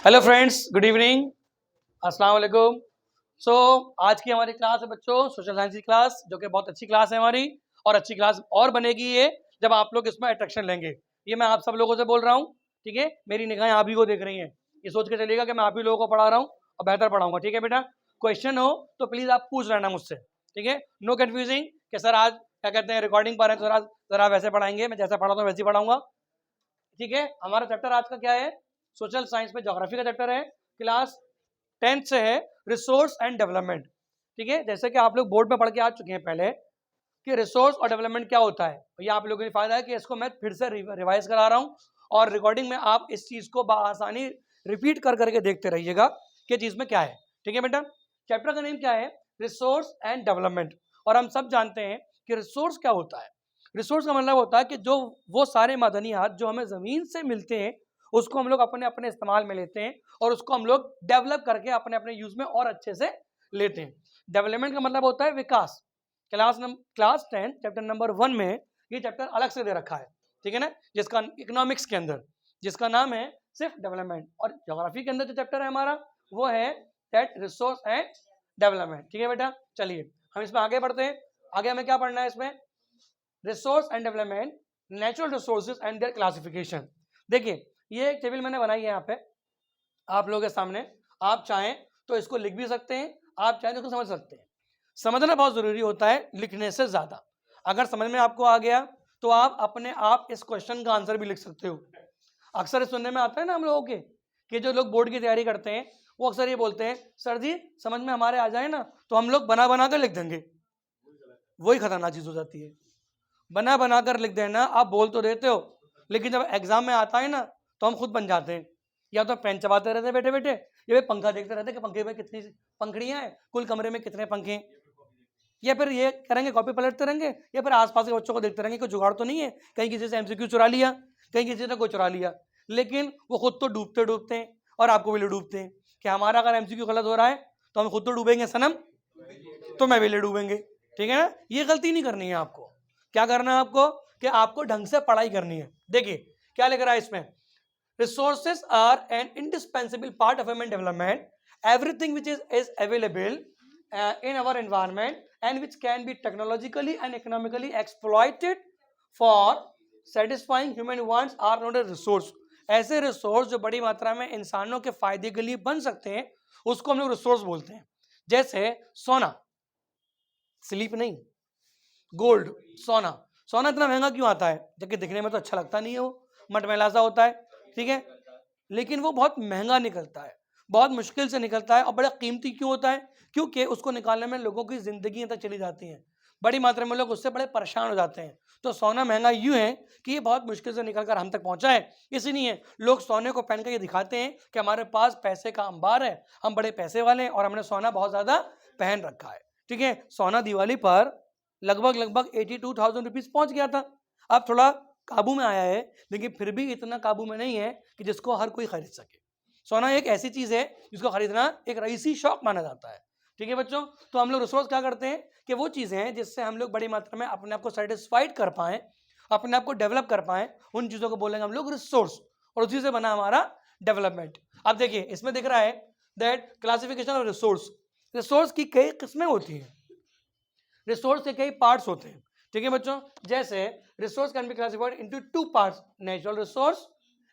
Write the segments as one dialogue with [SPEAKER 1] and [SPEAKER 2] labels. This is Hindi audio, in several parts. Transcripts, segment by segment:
[SPEAKER 1] हेलो फ्रेंड्स, गुड इवनिंग, अस्सलाम वालेकुम। सो आज की हमारी क्लास है बच्चों सोशल साइंस की क्लास, जो कि बहुत अच्छी क्लास है हमारी। और अच्छी क्लास और बनेगी ये जब आप लोग इसमें अट्रैक्शन लेंगे। ये मैं आप सब लोगों से बोल रहा हूँ, ठीक है। मेरी निगाहें आप ही को देख रही हैं, ये सोच के चलिएगा कि मैं आप ही लोगों को पढ़ा रहा हूँ और बेहतर पढ़ाऊंगा, ठीक है बेटा। क्वेश्चन हो तो प्लीज़ आप पूछ लेना मुझसे, ठीक है। नो कन्फ्यूजिंग कि सर आज क्या कहते हैं रिकॉर्डिंग पर है तो सर आप वैसे पढ़ाएंगे, मैं जैसा पढ़ाता हूँ वैसे ही पढ़ाऊंगा, ठीक है। हमारा चैप्टर आज का क्या है? सोशल साइंस में ज्योग्राफी का चैप्टर है, क्लास 10th से है, रिसोर्स एंड डेवलपमेंट, ठीक है। जैसे कि आप लोग बोर्ड में पढ़ के आ चुके हैं पहले कि रिसोर्स और डेवलपमेंट क्या होता है, ये आप लोगों के लिए फायदा है कि इसको मैं फिर से रिवाइज करा रहा हूँ और रिकॉर्डिंग में आप इस चीज को बआसानी रिपीट कर करके देखते रहिएगा कि चीज में क्या है, ठीक है बेटा। चैप्टर का नेम क्या है? Resource and development. और हम सब जानते हैं कि रिसोर्स क्या होता है। रिसोर्स का मतलब होता है कि जो वो सारे मादनियात जो हमें ज़मीन से मिलते हैं उसको हम लोग अपने अपने इस्तेमाल में लेते हैं और उसको हम लोग डेवलप करके अपने अपने यूज़ में और अच्छे से लेते हैं। डेवलपमेंट का मतलब होता है विकास। क्लास 10 चैप्टर नंबर 1 में ये चैप्टर अलग से दे रखा है, ठीक है ना, जिसका इकोनॉमिक्स के अंदर जिसका नाम है सिर्फ डेवलपमेंट। और ज्योग्राफी के अंदर जो चैप्टर है हमारा वो है दैट रिसोर्स एंड डेवलपमेंट, ठीक है बेटा। चलिए हम इसमें आगे बढ़ते हैं। आगे हमें क्या पढ़ना है इसमें? Resource and development, natural resources and there classification. देखिए ये एक टेबल मैंने बनाई है यहाँ पे आप लोगों के सामने। आप चाहें तो इसको लिख भी सकते हैं, आप चाहें तो इसको समझ सकते हैं। समझना बहुत जरूरी होता है लिखने से ज्यादा। अगर समझ में आपको आ गया तो आप अपने आप इस क्वेश्चन का आंसर भी लिख सकते हो। अक्सर सुनने में आता है ना हम लोगों के कि जो लोग बोर्ड की तैयारी करते हैं वो अक्सर ये बोलते हैं सर जी समझ में हमारे आ जाए ना तो हम लोग बना बना कर लिख देंगे। वही खतरनाक चीज हो जाती है। बना बना कर लिख देना, आप बोल तो देते हो लेकिन जब एग्जाम में आता है ना तो हम खुद बन जाते हैं। या तो पेन चबाते रहते हैं बैठे बैठे, या फिर पंखा देखते रहते हैं कि पंखे में कितनी पंखड़ियां हैं, कुल कमरे में कितने पंखे हैं। या फिर ये करेंगे कॉपी पलटते रहेंगे, या फिर आसपास के बच्चों को देखते रहेंगे कोई जुगाड़ तो नहीं है, कहीं किसी से एमसीक्यू चुरा लिया, कहीं किसी ने कोई चुरा लिया। लेकिन वो खुद तो डूबते डूबते हैं और आपको भी ले डूबते हैं कि हमारा अगर एमसीक्यू गलत हो रहा है तो हम खुद तो डूबेंगे सनम, तो मैं भी ले डूबेंगे, ठीक है ना। ये गलती नहीं करनी है आपको। क्या करना है आपको कि आपको ढंग से पढ़ाई करनी है। देखिए क्या लिख रहा है इसमें, resources are an indispensable part of human development. Everything which is available in our environment and which can be technologically and economically exploited for satisfying human wants are known as resource. ऐसे रिसोर्स जो बड़ी मात्रा में इंसानों के फायदे के लिए बन सकते हैं उसको हम लोग रिसोर्स बोलते हैं। जैसे सोना, स्लीप नहीं, गोल्ड, सोना। सोना इतना महंगा क्यों आता है? जबकि दिखने में तो अच्छा लगता नहीं है, वो मटमैला सा होता है, ठीक है। लेकिन वो बहुत महंगा निकलता है, बहुत मुश्किल से निकलता है और बड़ा कीमती क्यों होता है? क्योंकि उसको निकालने में लोगों की जिंदगी तक चली जाती हैं, बड़ी मात्रा में लोग उससे बड़े परेशान हो जाते हैं। तो सोना महंगा यूं है कि ये बहुत मुश्किल से निकल कर हम तक पहुंचा है, इसलिए लोग सोने को पहन कर ये दिखाते हैं कि हमारे पास पैसे का अंबार है, हम बड़े पैसे वाले हैं और हमने सोना बहुत ज्यादा पहन रखा है, ठीक है। सोना दिवाली पर लगभग लगभग 82,000 रुपीज पहुंच गया था। अब थोड़ा काबू में आया है, लेकिन फिर भी इतना काबू में नहीं है कि जिसको हर कोई खरीद सके। सोना एक ऐसी चीज है जिसको खरीदना एक रईसी शौक माना जाता है, ठीक है बच्चों। तो हम लोग रिसोर्स क्या करते हैं कि वो चीजें हैं जिससे हम लोग बड़ी मात्रा में अपने आप को सेटिस्फाइड कर पाए, अपने आप को डेवलप कर पाए, उन चीजों को बोलेंगे हम लोग रिसोर्स, और उसी से बना हमारा डेवलपमेंट। अब देखिए इसमें दिख रहा है that classification of resource. Resource की कई किस्में होती हैं, रिसोर्स के कई पार्ट्स होते हैं, ठीक है बच्चों। जैसे resource can be classified into two parts, natural resource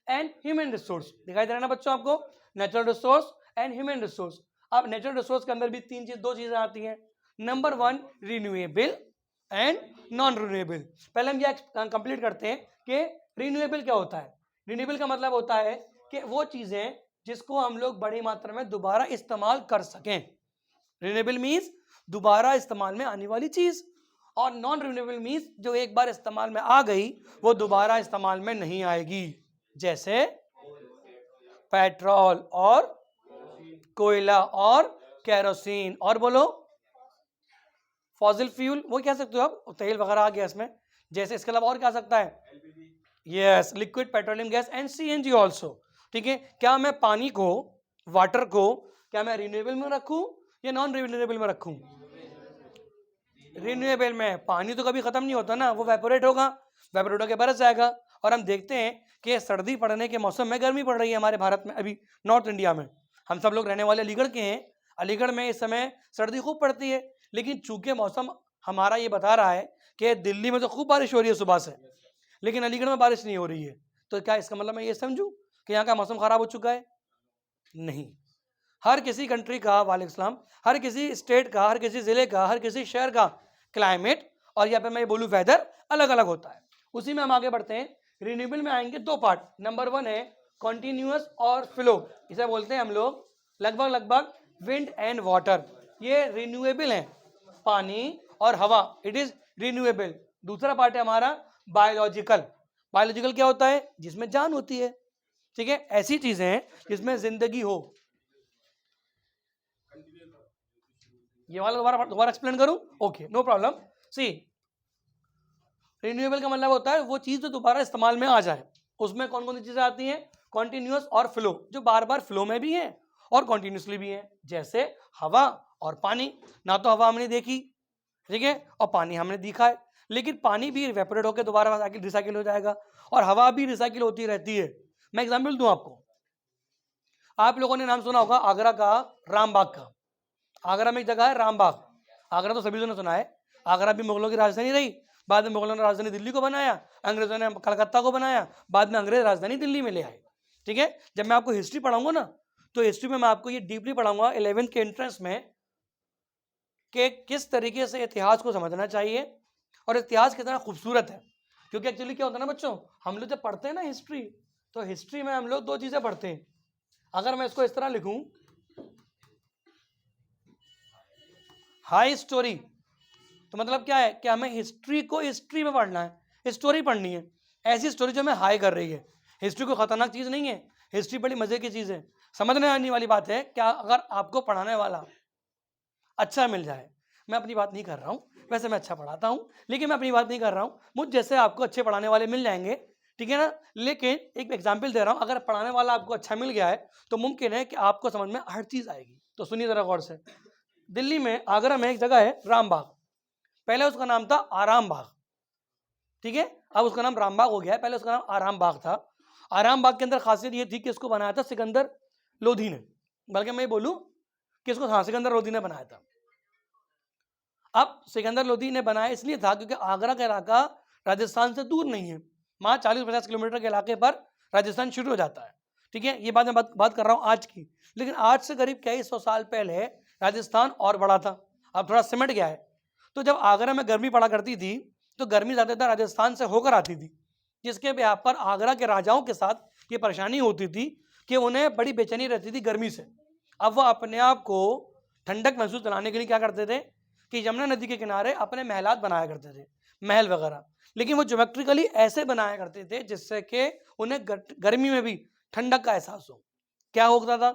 [SPEAKER 1] and human resource. दिखाई दे रहा है ना बच्चों आपको, natural resource and human resource. अब नेचुरल रिसोर्स के अंदर भी दो चीजें आती हैं। Number 1 renewable and non renewable. पहले हम ये कंप्लीट करते हैं कि रिन्यूएबल क्या होता है। रिन्यूएबल का मतलब होता है कि वो चीजें जिसको हम लोग बड़ी मात्रा में दोबारा इस्तेमाल कर सकें। रिन्यूएबल मीन्स दोबारा इस्तेमाल में आने वाली चीज, और नॉन रिन्यूएबल मीन्स जो एक बार इस्तेमाल में आ गई वो दोबारा इस्तेमाल में नहीं आएगी। जैसे पेट्रोल और कोयला और केरोसिन, और बोलो फॉसिल फ्यूल, वो कह सकते हो आप, तेल वगैरह आ गया इसमें। जैसे इसके अलावा और क्या सकता है? Yes, liquid petroleum gas and CNG also, ठीक है। क्या मैं पानी को, वाटर को, क्या मैं रिन्यूएबल में रखूं या नॉन रिन्यूएबल में रखूं? रिन्यूएबल में। पानी तो कभी खत्म नहीं होता ना, वो वेपोरेट होगा, वेपोरेट होकर बरस जाएगा, और हम देखते हैं कि सर्दी पड़ने के मौसम में गर्मी पड़ रही है हमारे भारत में, अभी नॉर्थ इंडिया में। हम सब लोग रहने वाले अलीगढ़ के हैं, अलीगढ़ में इस समय सर्दी खूब पड़ती है, लेकिन चूंकि मौसम हमारा ये बता रहा है कि दिल्ली में तो खूब बारिश हो रही है सुबह से, लेकिन अलीगढ़ में बारिश नहीं हो रही है, तो क्या इसका मतलब मैं ये समझूं कि यहाँ का मौसम खराब हो चुका है? नहीं। हर किसी कंट्री का, वालेकुम सलाम, हर किसी स्टेट का, हर किसी जिले का, हर किसी शहर का क्लाइमेट और यहाँ पे मैं बोलूँ वेदर अलग अलग होता है। उसी में हम आगे बढ़ते हैं। रिन्यूएबल में आएंगे दो पार्ट। नंबर 1 है कॉन्टिन्यूअस और फ्लो, इसे बोलते हैं हम लोग लगभग लगभग विंड एंड वाटर, ये रिन्यूएबल है, पानी और हवा, इट इज रिन्यूएबल। दूसरा पार्ट है हमारा बायोलॉजिकल। बायोलॉजिकल क्या होता है? जिसमें जान होती है, ठीक है, ऐसी चीजें हैं जिसमें जिंदगी हो। ये वाला दोबारा एक्सप्लेन करूं? Okay, no problem. See, renewable का मतलब होता है वो चीज जो दोबारा इस्तेमाल में आ जाए। उसमें कौन कौन सी चीजें आती हैं? कॉन्टिन्यूअस और फ्लो, जो बार बार फ्लो में भी है और कॉन्टिन्यूसली भी है, जैसे हवा और पानी। ना तो हवा हमने देखी, ठीक है, और पानी हमने देखा है, लेकिन पानी भी इवेपोरेट होकर दोबारा रिसाइकिल हो जाएगा और हवा भी रिसाइकिल होती रहती है। मैं एग्जाम्पल दूं आपको, आप लोगों ने नाम सुना होगा आगरा का रामबाग का। आगरा में एक जगह है रामबाग, आगरा तो सभी ने सुना है। आगरा भी मुगलों की राजधानी रही, बाद में मुगलों ने राजधानी दिल्ली को बनाया, अंग्रेजों ने कलकत्ता को बनाया, बाद में अंग्रेज राजधानी दिल्ली में ले आए, ठीक है। जब मैं आपको हिस्ट्री पढ़ाऊंगा ना, तो हिस्ट्री में मैं आपको ये डीपली पढ़ाऊंगा 11th के एंट्रेंस में कि किस तरीके से इतिहास को समझना चाहिए और इतिहास कितना खूबसूरत है। क्योंकि एक्चुअली क्या होता है ना बच्चों, हम लोग जब पढ़ते हैं ना हिस्ट्री, तो हिस्ट्री में हम लोग दो चीजें पढ़ते हैं। अगर मैं इसको इस तरह लिखूं, हाई स्टोरी, तो मतलब क्या है कि हमें हिस्ट्री को हिस्ट्री में पढ़ना है, स्टोरी पढ़नी है, ऐसी स्टोरी जो हमें हाई कर रही है। हिस्ट्री कोई खतरनाक चीज नहीं है, हिस्ट्री बड़ी मजे की चीज है। समझने आने वाली बात है क्या, अगर आपको पढ़ाने वाला अच्छा मिल जाए, मैं अपनी बात नहीं कर रहा हूँ, वैसे मैं अच्छा पढ़ाता हूँ, लेकिन मैं अपनी बात नहीं कर रहा हूँ, मुझ जैसे आपको अच्छे पढ़ाने वाले मिल जाएंगे, ठीक है ना। लेकिन एक एग्जाम्पल दे रहा हूँ, अगर पढ़ाने वाला आपको अच्छा मिल गया है तो मुमकिन है कि आपको समझ में हर चीज आएगी। तो सुनिए जरा गौर से। दिल्ली में, आगरा में एक जगह है रामबाग, पहले उसका नाम था आराम बाग, ठीक है, अब उसका नाम रामबाग हो गया है, पहले उसका नाम आराम बाग था। आराम बाग के अंदर खासियत ये थी कि इसको बनाया था सिकंदर लोधी ने, बल्कि मैं ये बोलूं कि इसको, हाँ, सिकंदर लोधी ने बनाया था। अब सिकंदर लोधी ने बनाया इसलिए था क्योंकि आगरा का इलाका राजस्थान से दूर नहीं है, वहाँ 40-50 किलोमीटर के इलाके पर राजस्थान शुरू हो जाता है, ठीक है। ये बात कर रहा हूँ आज की, लेकिन आज से करीब कई 100 साल पहले राजस्थान और बड़ा था, अब थोड़ा सिमट गया है। तो जब आगरा में गर्मी पड़ा करती थी तो गर्मी ज़्यादातर राजस्थान से होकर आती थी, जिसके ब्याह पर आगरा के राजाओं के साथ ये परेशानी होती थी कि उन्हें बड़ी बेचैनी रहती थी गर्मी से। अब वह अपने आप को ठंडक महसूस कराने के लिए क्या करते थे कि यमुना नदी के किनारे अपने महलात बनाया करते थे, महल वगैरह, लेकिन वो ज्योमेट्रिकली ऐसे बनाया करते थे जिससे कि उन्हें गर्मी में भी ठंडक का एहसास हो। क्या होता था,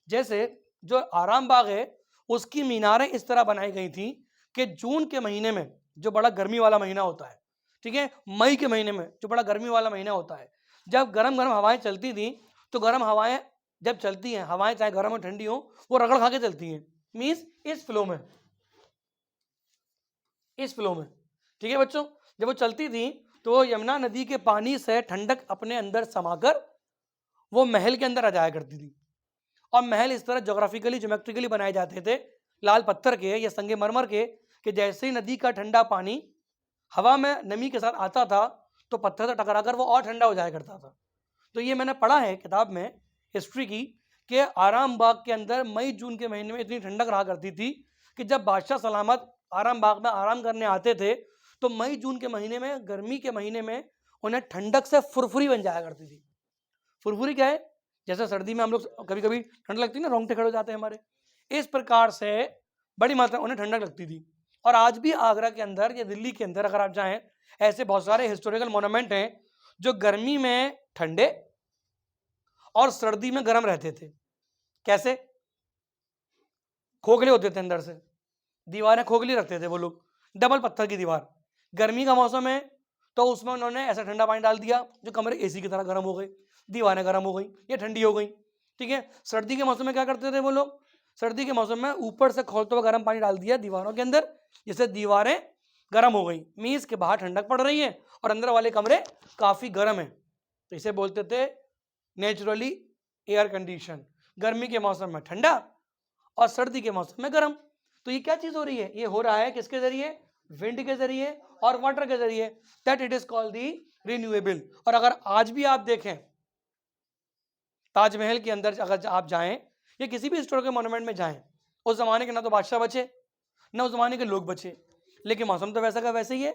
[SPEAKER 1] जैसे जो आराम बाग है उसकी मीनारें इस तरह बनाई गई थी कि जून के महीने में, जो बड़ा गर्मी वाला महीना होता है, ठीक है, मई के महीने में जो बड़ा गर्मी वाला महीना होता है, जब गर्म गर्म हवाएं चलती थी, तो गर्म हवाएं जब चलती हैं, हवाएं चाहे गर्म हो ठंडी हो, वो रगड़ खा के चलती हैं, मीन्स इस फ्लो में, इस फ्लो में, ठीक है बच्चों। जब वो चलती थी तो यमुना नदी के पानी से ठंडक अपने अंदर समाकर वो महल के अंदर आ जाया करती थी। और महल इस तरह जोग्राफिकली ज्योमेट्रिकली बनाए जाते थे, लाल पत्थर के या संगमरमर के, कि जैसे ही नदी का ठंडा पानी हवा में नमी के साथ आता था तो पत्थर से टकराकर वो और ठंडा हो जाया करता था। तो ये मैंने पढ़ा है किताब में हिस्ट्री की कि आराम बाग के अंदर मई जून के महीने में इतनी ठंडक रहा करती थी कि जब बादशाह सलामत आराम बाग में आराम करने आते थे तो मई जून के महीने में, गर्मी के महीने में, उन्हें ठंडक से फुरफुरी बन जाया करती थी। फुरफुरी क्या है? जैसे सर्दी में हम लोग कभी कभी ठंड लगती है ना, रोंगटे खड़े हो जाते हैं हमारे, इस प्रकार से बड़ी मात्रा उन्हें ठंडक लगती थी। और आज भी आगरा के अंदर या दिल्ली के अंदर अगर आप जाएं, ऐसे बहुत सारे हिस्टोरिकल मोन्यूमेंट हैं जो गर्मी में ठंडे और सर्दी में गर्म रहते थे। कैसे? खोखले होते थे अंदर से, दीवारें खोखली रखते थे वो लोग, डबल पत्थर की दीवार। गर्मी का मौसम है तो उसमें उन्होंने ऐसा ठंडा पानी डाल दिया जो कमरे एसी की तरह गर्म हो गए, दीवारें गर्म हो गई या ठंडी हो गई, ठीक है। सर्दी के मौसम में क्या करते थे वो लोग? सर्दी के मौसम में ऊपर से खोलते हुए गर्म पानी डाल दिया दीवारों के अंदर, जिससे दीवारें गर्म हो गई, मीन्स के बाहर ठंडक पड़ रही है और अंदर वाले कमरे काफ़ी गर्म हैं, तो इसे बोलते थे नेचुरली एयर कंडीशन। गर्मी के मौसम में ठंडा और सर्दी के मौसम में गर्म। तो ये क्या चीज़ हो रही है? ये हो रहा है किसके जरिए? विंड के जरिए और वाटर के जरिए, that it is called the renewable. और अगर आज भी आप देखें ताजमहल के अंदर अगर आप जाएं या किसी भी हिस्टोरिकल मॉन्यूमेंट में जाएं, उस जमाने के ना तो बादशाह बचे ना उस जमाने के लोग बचे, लेकिन मौसम तो वैसा का वैसे ही है।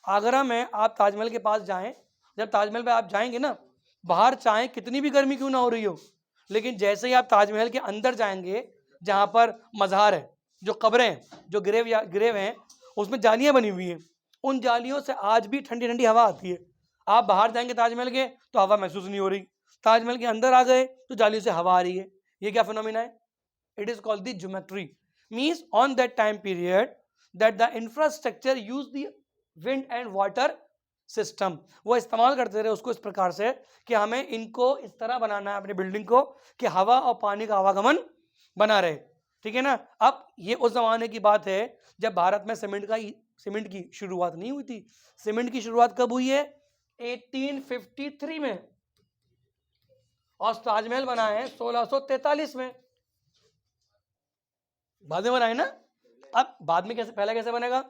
[SPEAKER 1] आगरा में आप ताजमहल के पास जाएं, जब ताजमहल पे आप जाएंगे ना, बाहर चाहे कितनी भी गर्मी क्यों ना हो रही हो, लेकिन जैसे ही आप ताजमहल के अंदर जाएंगे जहाँ पर मज़ार है, जो कब्रें हैं, जो ग्रेव हैं, उसमें जालियाँ बनी हुई हैं, उन जालियों से आज भी ठंडी ठंडी हवा आती है। आप बाहर जाएंगे ताजमहल के तो हवा महसूस नहीं हो रही, ताजमहल के अंदर आ गए तो जालियों से हवा आ रही है। ये क्या फिनोमिना है? It is called the geometry. Means on that time period that the infrastructure use the wind and water system, वो इस्तेमाल करते रहे उसको इस प्रकार से कि हमें इनको इस तरह बनाना है अपनी बिल्डिंग को कि हवा और पानी का आवागमन बना रहे। ठीक है ना? अब ये उस जमाने की बात है जब भारत में सीमेंट की शुरुआत नहीं हुई थी। सीमेंट की शुरुआत कब हुई है? 1853 में, और ताजमहल बना है 1643 में। बाद में बना है ना। अब बाद में कैसे, पहले कैसे बनेगा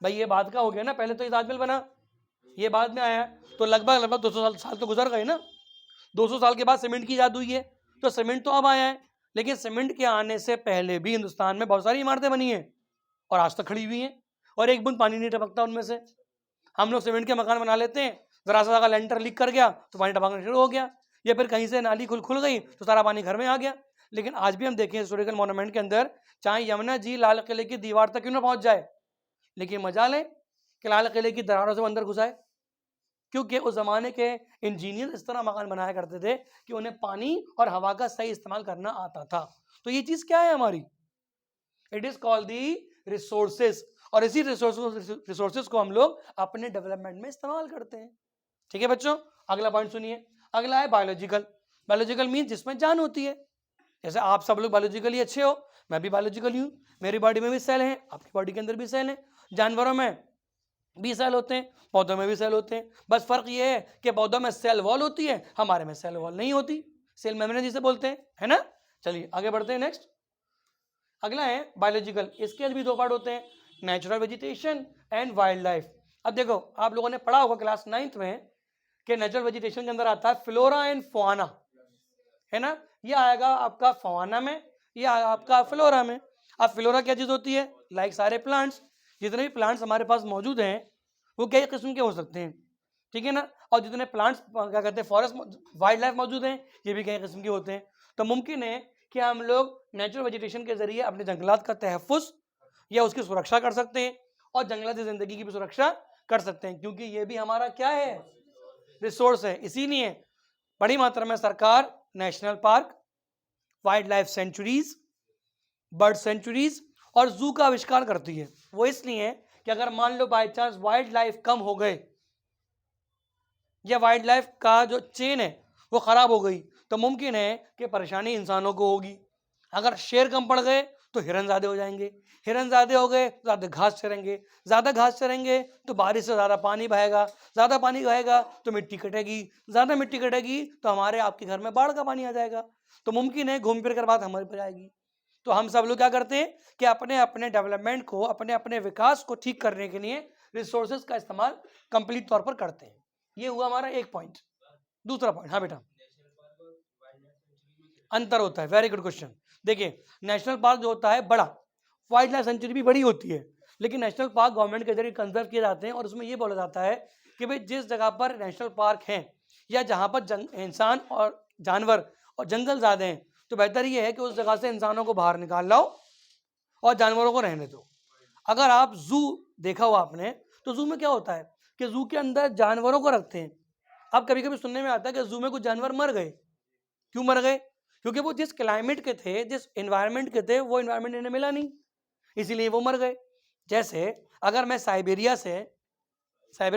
[SPEAKER 1] भाई? ये बाद का हो गया ना, पहले तो ये ताजमहल बना, ये बाद में आया, तो लगभग 200 साल तो गुजर गए ना। 200 साल के बाद सीमेंट की इजाद हुई है, तो सीमेंट तो अब आया है, लेकिन सीमेंट के आने से पहले भी हिंदुस्तान में बहुत सारी इमारतें बनी हैं और आज तक खड़ी हुई हैं, और एक बूंद पानी नहीं टपकता उनमें से। हम लोग सीमेंट के मकान बना लेते हैं, जरा सा लेंटर लीक कर गया तो पानी टपकना शुरू हो गया, या फिर कहीं से नाली खुल गई तो सारा पानी घर में आ गया। लेकिन आज भी हम देखें हिस्टोरिकल मॉन्यूमेंट के अंदर, चाहे यमुना जी लाल किले की दीवार तक क्यों ना पहुंच जाए, लेकिन मजा लें कि लाल किले की दरारों से अंदर घुसाए, क्योंकि उस जमाने के इंजीनियर इस तरह मकान बनाया करते थे कि उन्हें पानी और हवा का सही इस्तेमाल करना आता था। तो ये चीज क्या है हमारी? It is called the resources, और इसी रिसोर्सेस को हम लोग अपने डेवलपमेंट में इस्तेमाल करते हैं। ठीक है बच्चों, अगला पॉइंट सुनिए। अगला है बायोलॉजिकल। बायोलॉजिकल मीन जिसमें जान होती है। जैसे आप सब लोग बायोलॉजिकली अच्छे हो, मैं भी बायोलॉजिकल हूँ, मेरी बॉडी में भी सेल हैं, आपकी बॉडी के अंदर भी सेल हैं, जानवरों में भी सेल होते हैं, पौधों में भी सेल होते हैं। बस फर्क ये है कि पौधों में सेल वॉल होती है, हमारे में सेल वॉल नहीं होती, सेल मेम्ब्रेन जिसे बोलते हैं, है ना। चलिए आगे बढ़ते हैं। नेक्स्ट अगला है बायोलॉजिकल। इसके भी दो पार्ट होते हैं, natural vegetation and wild life. अब देखो, आप लोगों ने पढ़ा होगा क्लास 9th में कि नेचुरल वेजिटेशन के अंदर आता है फ्लोरा एंड फौना, है ना। ये आएगा आपका फौना में, ये आएगा आपका फ्लोरा में। अब फ्लोरा क्या चीज़ होती है? लाइक सारे प्लांट्स, जितने भी प्लांट्स हमारे पास मौजूद हैं वो कई किस्म के हो सकते हैं, ठीक है ना। और जितने प्लांट्स क्या कहते हैं फॉरेस्ट वाइल्ड लाइफ मौजूद हैं, ये भी कई किस्म के होते हैं। तो मुमकिन है कि हम लोग नेचुरल वेजिटेशन के जरिए अपने जंगलात का तहफ़्फ़ुज़ या उसकी सुरक्षा कर सकते हैं, और जंगलाती ज़िंदगी की भी सुरक्षा कर सकते हैं, क्योंकि ये भी हमारा क्या है? रिसोर्स है। इसीलिए बड़ी मात्रा में सरकार national park, wildlife sanctuaries, bird sanctuaries और जू का आविष्कार करती है। वो इसलिए कि अगर मान लो बाय चांस वाइल्ड लाइफ कम हो गए या वाइल्ड लाइफ का जो चेन है वो खराब हो गई, तो मुमकिन है कि परेशानी इंसानों को होगी। अगर शेर कम पड़ गए तो हिरन ज़्यादा हो जाएंगे, हिरन ज़्यादा हो गए तो ज़्यादा घास चरेंगे, ज़्यादा घास चरेंगे तो बारिश से ज़्यादा पानी बहेगा, ज़्यादा पानी बहेगा तो मिट्टी कटेगी, ज़्यादा मिट्टी कटेगी तो हमारे आपके घर में बाढ़ का पानी आ जाएगा। तो मुमकिन है घूम फिर कर बात हमारे पर आएगी। तो हम सब लोग क्या करते हैं कि अपने अपने डेवलपमेंट को, अपने अपने विकास को ठीक करने के लिए रिसोर्सेज का इस्तेमाल कंप्लीट तौर पर करते हैं। ये हुआ हमारा एक पॉइंट। दूसरा पॉइंट, हाँ बेटा, अंतर होता है। Very good question. देखिए, नेशनल पार्क जो होता है बड़ा, वाइल्ड लाइफ सेंचुरी भी बड़ी होती है, लेकिन नेशनल पार्क गवर्नमेंट के जरिए कंजर्व किए जाते हैं, और उसमें ये बोला जाता है कि भाई जिस जगह पर नेशनल पार्क हैं या जहाँ पर इंसान और जानवर और जंगल ज़्यादा हैं, तो बेहतर ये है कि उस जगह से इंसानों को बाहर निकाल लाओ और जानवरों को रहने दो। अगर आप जू देखा हो आपने, तो जू में क्या होता है कि जू के अंदर जानवरों को रखते हैं। अब कभी कभी सुनने में आता है कि जू में कुछ जानवर मर गए। क्यों मर गए? क्योंकि वो जिस क्लाइमेट के थे, जिस एनवायरनमेंट के थे, वो एनवायरनमेंट इन्हें मिला नहीं, इसीलिए वो मर गए। जैसे अगर मैं साइबेरिया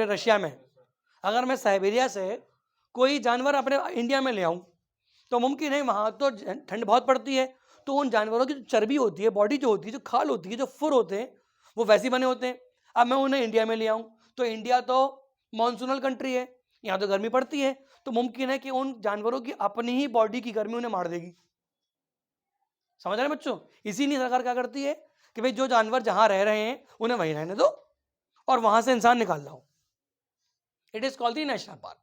[SPEAKER 1] रशिया में, अगर मैं साइबेरिया से कोई जानवर अपने इंडिया में ले आऊँ, तो मुमकिन है वहाँ तो ठंड बहुत पड़ती है, तो उन जानवरों की जो चर्बी होती है, बॉडी जो होती है, जो खाल होती है, जो फुर होते हैं, वो वैसे बने होते हैं। अब मैं उन्हें इंडिया में ले आऊँ, तो इंडिया तो मॉनसूनल कंट्री है, यहाँ तो गर्मी पड़ती है, तो मुमकिन है कि उन जानवरों की अपनी ही बॉडी की गर्मी उन्हें मार देगी। समझ रहे हैं बच्चों? इसीलिए सरकार क्या करती है कि भाई जो जानवर जहां रह रहे हैं उन्हें वहीं रहने दो और वहां से इंसान निकाल लाओ। It is called the national park.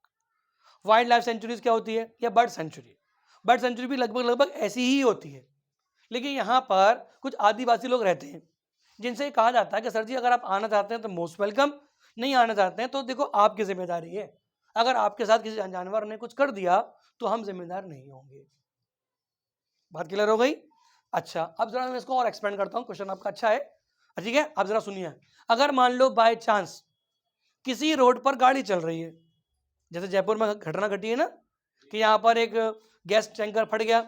[SPEAKER 1] Wildlife centuries क्या होती है? या बर्ड सेंचुरी। बर्ड सेंचुरी भी लगभग लगभग ऐसी ही होती है, लेकिन यहाँ पर कुछ आदिवासी लोग रहते हैं जिनसे कहा जाता है कि सर जी अगर आप आना चाहते हैं तो मोस्ट वेलकम, नहीं आना चाहते हैं तो देखो आपकी जिम्मेदारी है, अगर आपके साथ किसी जानवर ने कुछ कर दिया तो हम जिम्मेदार नहीं होंगे। बात क्लियर हो गई? अच्छा, अब जरा मैं इसको और एक्सपेंड करता हूँ, क्वेश्चन आपका अच्छा है, ठीक है। अब जरा सुनिए, अगर मान लो बाय चांस किसी रोड पर गाड़ी चल रही है, जैसे जयपुर में घटना घटी है ना कि यहाँ पर एक गैस टैंकर फट गया,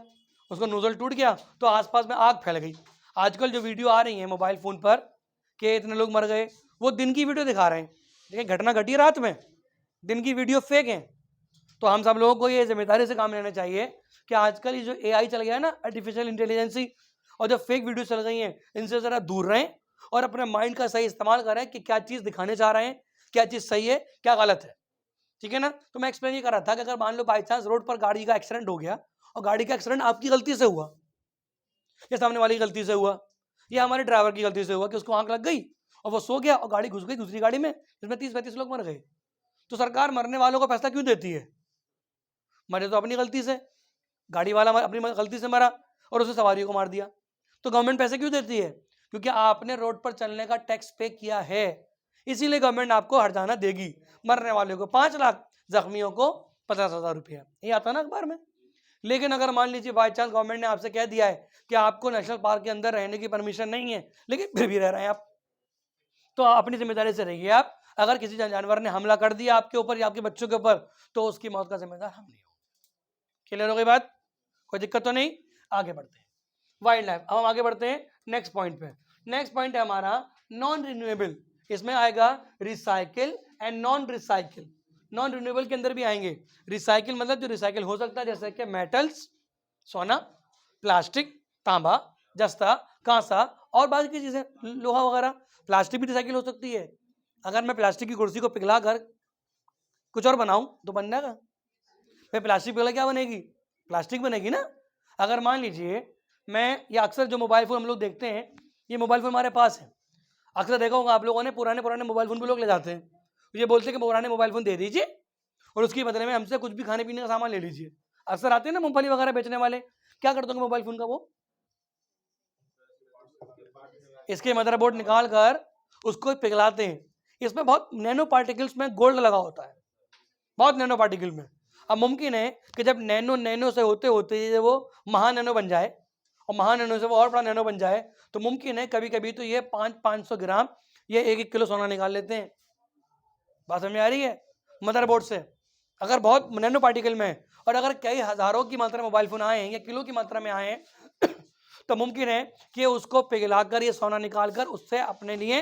[SPEAKER 1] उसका नोजल टूट गया तो आसपास में आग फैल गई। आजकल जो वीडियो आ रही है मोबाइल फोन पर कि इतने लोग मर गए, वो दिन की वीडियो दिखा रहे हैं, लेकिन घटना घटी रात में, दिन की वीडियो फेक है। तो हम सब लोगों को ये जिम्मेदारी से काम लेना चाहिए कि आजकल ये जो AI चल गया है ना, आर्टिफिशियल इंटेलिजेंसी, और जो फेक वीडियो चल गई हैं इनसे ज़रा दूर रहें और अपने माइंड का सही इस्तेमाल करें कि क्या चीज़ दिखाने चाह रहे हैं, क्या चीज़ सही है क्या गलत है, ठीक है ना। तो मैं एक्सप्लेन ये कर रहा था कि अगर मान लो बाई चांस रोड पर गाड़ी का एक्सीडेंट हो गया और गाड़ी का एक्सीडेंट आपकी गलती से हुआ या सामने वाली की गलती से हुआ या हमारे ड्राइवर की गलती से हुआ कि उसको आंख लग गई और वो सो गया और गाड़ी घुस गई दूसरी गाड़ी में जिसमें 30-35 लोग मर गए, तो सरकार मरने वालों को पैसा क्यों देती है? मरे तो अपनी गलती से, गाड़ी वाला अपनी गलती से मरा और उसे सवारियों को मार दिया, तो गवर्नमेंट पैसे क्यों देती है? क्योंकि आपने रोड पर चलने का टैक्स पे किया है, इसीलिए गवर्नमेंट आपको हर्जाना देगी। मरने वाले को 5 लाख, जख्मियों को 50,000 रुपया, ये आता ना अखबार में। लेकिन अगर मान लीजिए बाई चांस गवर्नमेंट ने आपसे कह दिया है कि आपको नेशनल पार्क के अंदर रहने की परमिशन नहीं है, लेकिन फिर भी रह रहे हैं आप, तो अपनी जिम्मेदारी से रहिए आप। अगर किसी जानवर ने हमला कर दिया आपके ऊपर या आपके बच्चों के ऊपर तो उसकी मौत का जिम्मेदार हम नहीं होंगे। क्लियर हो गई बात? कोई दिक्कत तो नहीं? आगे बढ़ते हैं वाइल्ड लाइफ। अब हम आगे बढ़ते हैं नेक्स्ट पॉइंट पे। नेक्स्ट पॉइंट है हमारा नॉन रिन्यूएबल। इसमें आएगा recycle and non recycle. Non renewable के अंदर भी आएंगे रिसाइकिल, मतलब जो रिसाइकिल हो सकता है, जैसे कि मेटल्स, सोना, प्लास्टिक, तांबा, जस्ता, कांसा और बाकी की चीजें, लोहा वगैरह। प्लास्टिक भी रिसाइकिल हो सकती है। अगर मैं प्लास्टिक की कुर्सी को पिघला कर कुछ और बनाऊं तो बन जाएगा। भाई प्लास्टिक पिघला क्या बनेगी? प्लास्टिक बनेगी ना। अगर मान लीजिए मैं, ये अक्सर जो मोबाइल फ़ोन हम लोग देखते हैं, ये मोबाइल फ़ोन हमारे पास है, अक्सर देखा होगा आप लोगों ने, पुराने पुराने मोबाइल फ़ोन भी लोग ले जाते हैं, ये बोलते हैं कि पुराने मोबाइल फ़ोन दे दीजिए और उसके बदले में हमसे कुछ भी खाने पीने का सामान ले लीजिए। अक्सर आते हैं ना मूंगफली वगैरह बेचने वाले, क्या करते होंगे मोबाइल फ़ोन का? वो इसके मदरबोर्ड निकाल कर उसको पिघलाते हैं, इसमें बहुत नैनो पार्टिकल्स में गोल्ड लगा होता है, बहुत नैनो पार्टिकल में। अब मुमकिन है कि जब नैनो नैनो से होते होते वो महा नैनो बन जाए और महा नैनो से वो और बड़ा नैनो बन जाए, तो मुमकिन है कभी कभी तो ये 500 ग्राम, ये 1 किलो सोना निकाल लेते हैं। बात समझ में आ रही है? मदरबोर्ड से अगर बहुत नैनो पार्टिकल में है और अगर कई हजारों की मात्रा में मोबाइल फोन आए हैं या किलो की मात्रा में आए हैं तो मुमकिन है कि उसको पिघलाकर ये सोना निकालकर उससे अपने लिए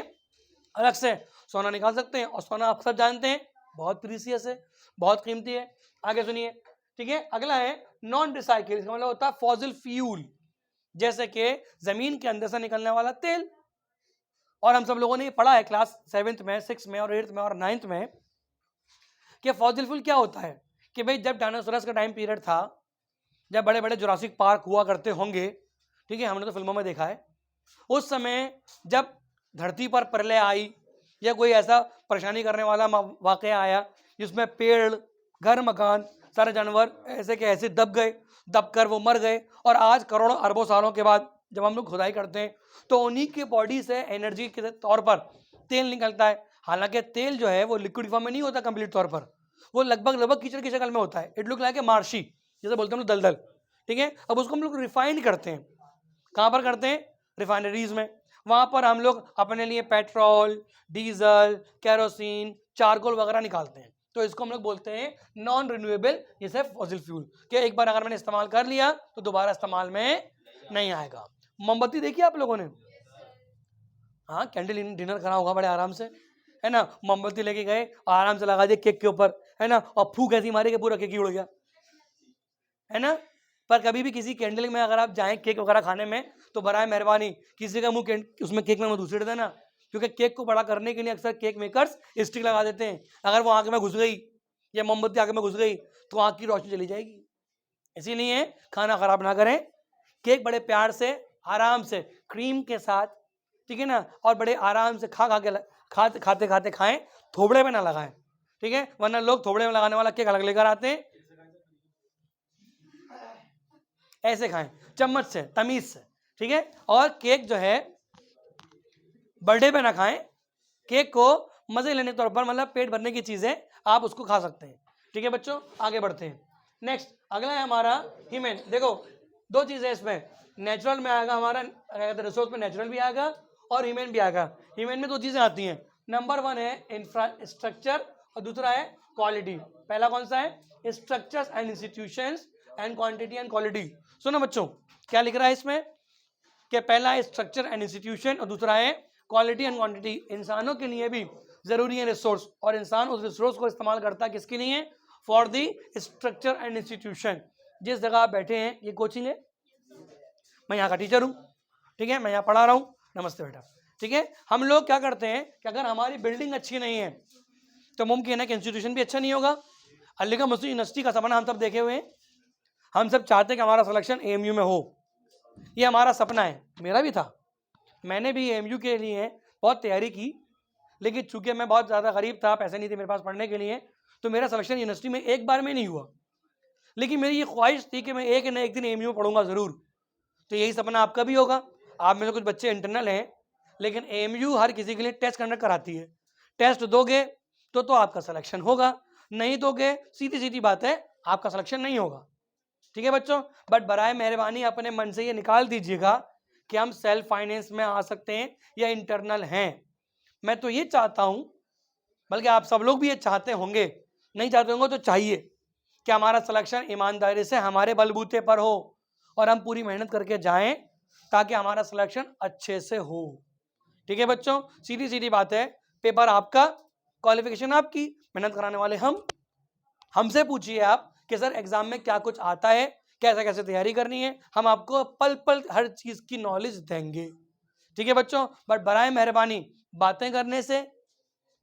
[SPEAKER 1] अलग से सोना निकाल सकते हैं। और सोना आप सब जानते हैं बहुत प्रीसियस है, बहुत कीमती है। आगे सुनिए, ठीक है। अगला है नॉन रिसाइकिल। इसका मतलब होता है फॉसिल फ्यूल, जैसे कि जमीन के अंदर से निकलने वाला तेल। और हम सब लोगों ने पढ़ा है क्लास 7th में, 6th में और 8th में और 9th में कि फॉसिल फ्यूल क्या होता है। कि भाई जब डायनासोरस का टाइम पीरियड था, जब बड़े बड़े जुरासिक पार्क हुआ करते होंगे, ठीक है, हमने तो फिल्मों में देखा है, उस समय जब धरती पर प्रलय आई या कोई ऐसा परेशानी करने वाला वाकया आया जिसमें पेड़, घर, मकान, सारे जानवर ऐसे के ऐसे दब गए, दब कर वो मर गए। और आज करोड़ों अरबों सालों के बाद जब हम लोग खुदाई करते हैं तो उन्हीं के बॉडी से एनर्जी के तौर पर तेल निकलता है। हालांकि तेल जो है वो लिक्विड फॉर्म में नहीं होता कंप्लीट तौर पर, वो लगभग कीचड़ की शक्ल में होता है। It look like a marshy, जैसे बोलते हैं हम लोग दलदल, ठीक है। अब उसको हम लोग रिफाइंड करते हैं, कहाँ पर करते हैं? रिफाइनरीज में। वहाँ पर हम लोग अपने लिए पेट्रोल, डीजल, केरोसिन, चारकोल वगैरह निकालते हैं। तो इसको हम लोग बोलते हैं नॉन रिन्यूएबल, जैसे फॉसिल फ्यूल, कि एक बार अगर मैंने इस्तेमाल कर लिया तो दोबारा इस्तेमाल में नहीं आएगा। मोमबत्ती देखी आप लोगों ने? हाँ, कैंडल डिनर करा होगा बड़े आराम से, है ना। मोमबत्ती लेके गए, आराम से लगा दिए केक के ऊपर, है ना, और फूंक ऐसी मारी कि पूरा केक ही उड़ गया, है ना। पर कभी भी किसी कैंडल में अगर आप जाएं केक वगैरह खाने में तो बराए मेहरबानी किसी का मुंह उसमें केक में मत घुसेड़ देना, क्योंकि केक को बड़ा करने के लिए अक्सर केक मेकर्स स्टिक लगा देते हैं। अगर वो आंख में घुस गई या मोमबत्ती आंख में घुस गई तो आंख की रोशनी चली जाएगी। इसीलिए खाना खराब ना करें, केक बड़े प्यार से आराम से क्रीम के साथ, ठीक है ना, और बड़े आराम से खाते खाते खाएं, थोबड़े में ना लगाएं, ठीक है, वरना लोग थोबड़े में लगाने वाला केक अलग लेकर आते हैं। ऐसे खाएं चम्मच से, तमीज से, ठीक है। और केक जो है बर्थडे पे ना खाएं, केक को मजे लेने के तौर पर, मतलब पेट भरने की चीजें आप उसको खा सकते हैं, ठीक है बच्चों। आगे बढ़ते हैं। नेक्स्ट अगला है हमारा ह्यूमन। देखो दो चीजें इसमें, नेचुरल में आएगा हमारा रिसोर्स में, नेचुरल भी आएगा और ह्यूमन भी आएगा। ह्यूमन में दो चीजें आती हैं, नंबर 1 है इंफ्रास्ट्रक्चर और दूसरा है क्वालिटी। पहला कौन सा है? Structures and institutions and quantity and quality. सुनो बच्चों क्या लिख रहा है इसमें, कि पहला है स्ट्रक्चर एंड इंस्टीट्यूशन और दूसरा है क्वालिटी एंड क्वांटिटी। इंसानों के लिए भी जरूरी है रिसोर्स, और इंसान उस रिसोर्स को इस्तेमाल करता है किसके लिए? For the structure and institution. जिस जगह आप बैठे हैं, ये कोचिंग है, मैं यहाँ का टीचर हूँ, ठीक है, मैं यहाँ पढ़ा रहा हूँ, नमस्ते बेटा, ठीक है। हम लोग क्या करते हैं कि अगर हमारी बिल्डिंग अच्छी नहीं है तो मुमकिन है कि इंस्टीट्यूशन भी अच्छा नहीं होगा। अलीगढ़ मुस्लिम यूनिवर्सिटी का सपना हम सब देखे हुए हैं, हम सब चाहते हैं कि हमारा सिलेक्शन AMU में हो, ये हमारा सपना है, मेरा भी था। मैंने भी AMU के लिए बहुत तैयारी की, लेकिन चूंकि मैं बहुत ज़्यादा गरीब था, पैसे नहीं थे मेरे पास पढ़ने के लिए, तो मेरा सिलेक्शन यूनिवर्सिटी में एक बार में नहीं हुआ। लेकिन मेरी ये ख्वाहिश थी कि मैं एक न एक दिन AMU में पढ़ूंगा ज़रूर। तो यही सपना आपका भी होगा। आप में से कुछ बच्चे इंटरनल हैं, लेकिन AMU हर किसी के लिए टेस्ट कंडक्ट कराती है। टेस्ट दोगे तो आपका सिलेक्शन होगा, नहीं दोगे सीधी सीधी बात है आपका सिलेक्शन नहीं होगा, ठीक है बच्चों। बट बराए मेहरबानी अपने मन से ये निकाल दीजिएगा कि हम सेल्फ फाइनेंस में आ सकते हैं या इंटरनल हैं। मैं तो ये चाहता हूं, बल्कि आप सब लोग भी ये चाहते होंगे, नहीं चाहते होंगे तो चाहिए कि हमारा सिलेक्शन ईमानदारी से हमारे बलबूते पर हो और हम पूरी मेहनत करके जाएं ताकि हमारा सिलेक्शन अच्छे से हो, ठीक है बच्चों। सीधी सीधी बात है, पेपर आपका, क्वालिफिकेशन आपकी, मेहनत कराने वाले हम। हमसे पूछिए आप कि सर एग्जाम में क्या कुछ आता है, कैसे कैसे तैयारी करनी है, हम आपको पल पल हर चीज की नॉलेज देंगे, ठीक है बच्चों। बट बराए मेहरबानी बातें करने से,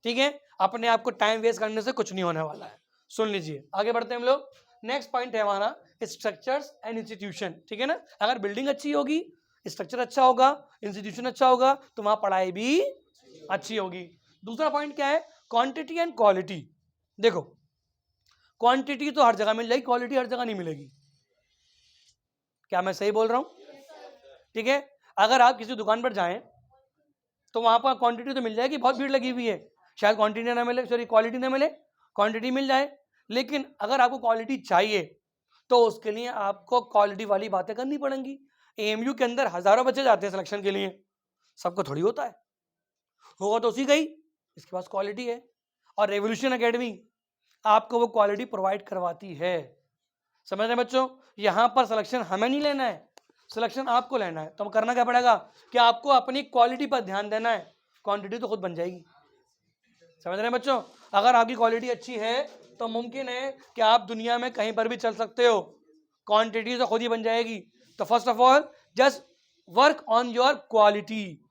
[SPEAKER 1] ठीक है, अपने आप को टाइम वेस्ट करने से कुछ नहीं होने वाला है। सुन लीजिए, आगे बढ़ते हैं हम लोग। नेक्स्ट पॉइंट है हमारा स्ट्रक्चर्स एंड इंस्टीट्यूशन, ठीक है ना। अगर बिल्डिंग अच्छी होगी, स्ट्रक्चर अच्छा होगा, इंस्टीट्यूशन अच्छा होगा, तो वहां पढ़ाई भी अच्छी होगी। दूसरा पॉइंट क्या है? Quantity and quality. देखो क्वांटिटी तो हर जगह मिल जाएगी, क्वालिटी हर जगह नहीं मिलेगी। क्या मैं सही बोल रहा हूं? ठीक है, अगर आप किसी दुकान पर जाएं तो वहां पर क्वांटिटी तो मिल जाएगी, बहुत भीड़ लगी हुई है, शायद क्वांटिटी ना मिले, सॉरी क्वालिटी ना मिले, क्वांटिटी मिल जाए। लेकिन अगर आपको क्वालिटी चाहिए तो उसके लिए आपको क्वालिटी वाली बातें करनी पड़ेंगी। AMU के अंदर हजारों बच्चे जाते हैं सिलेक्शन के लिए, सबको थोड़ी होता है, होगा तो उसी का ही, इसके पास क्वालिटी है। और रेवोल्यूशन एकेडमी आपको वो क्वालिटी प्रोवाइड करवाती है। समझ रहे हैं बच्चों? यहाँ पर सिलेक्शन हमें नहीं लेना है, सिलेक्शन आपको लेना है। तो करना क्या पड़ेगा कि आपको अपनी क्वालिटी पर ध्यान देना है, क्वांटिटी तो खुद बन जाएगी। समझ रहे हैं बच्चों? अगर आपकी क्वालिटी अच्छी है तो मुमकिन है कि आप दुनिया में कहीं पर भी चल सकते हो, क्वांटिटी तो खुद ही बन जाएगी। तो first of all just work on your quality.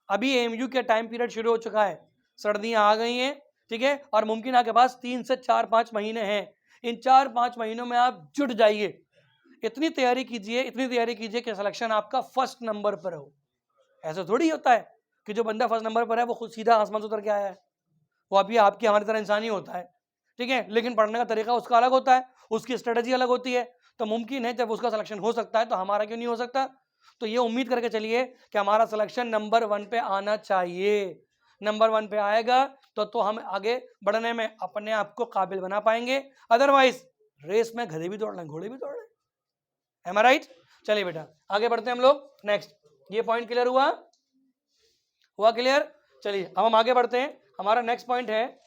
[SPEAKER 1] अभी AMU के टाइम पीरियड शुरू हो चुका है, सर्दियां आ गई हैं, ठीक है, और मुमकिन आपके पास 3 से 4-5 महीने हैं। इन 4-5 महीनों में आप जुट जाइए, इतनी तैयारी कीजिए, इतनी तैयारी कीजिए कि सिलेक्शन आपका फर्स्ट नंबर पर हो। ऐसा थोड़ी होता है कि जो बंदा फर्स्ट नंबर पर है वो खुद सीधा आसमान से उतर के आया है, वो अभी आपकी हमारी तरह इंसान ही होता है, ठीक है, लेकिन पढ़ने का तरीका उसका अलग होता है, उसकी स्ट्रेटजी अलग होती है। तो मुमकिन है जब उसका सिलेक्शन हो सकता है तो हमारा क्यों नहीं हो सकता? तो ये उम्मीद करके चलिए कि हमारा सिलेक्शन नंबर 1 पे आना चाहिए। नंबर 1 पे आएगा तो हम आगे बढ़ने में अपने आप को काबिल बना पाएंगे। अदरवाइज रेस में गधे भी दौड़ रहे हैं, घोड़े भी दौड़ रहे हैं। एम आई राइट? चलिए बेटा आगे बढ़ते हैं हम लोग। नेक्स्ट, ये पॉइंट क्लियर हुआ क्लियर? चलिए अब हम आगे बढ़ते हैं। हमारा नेक्स्ट पॉइंट है,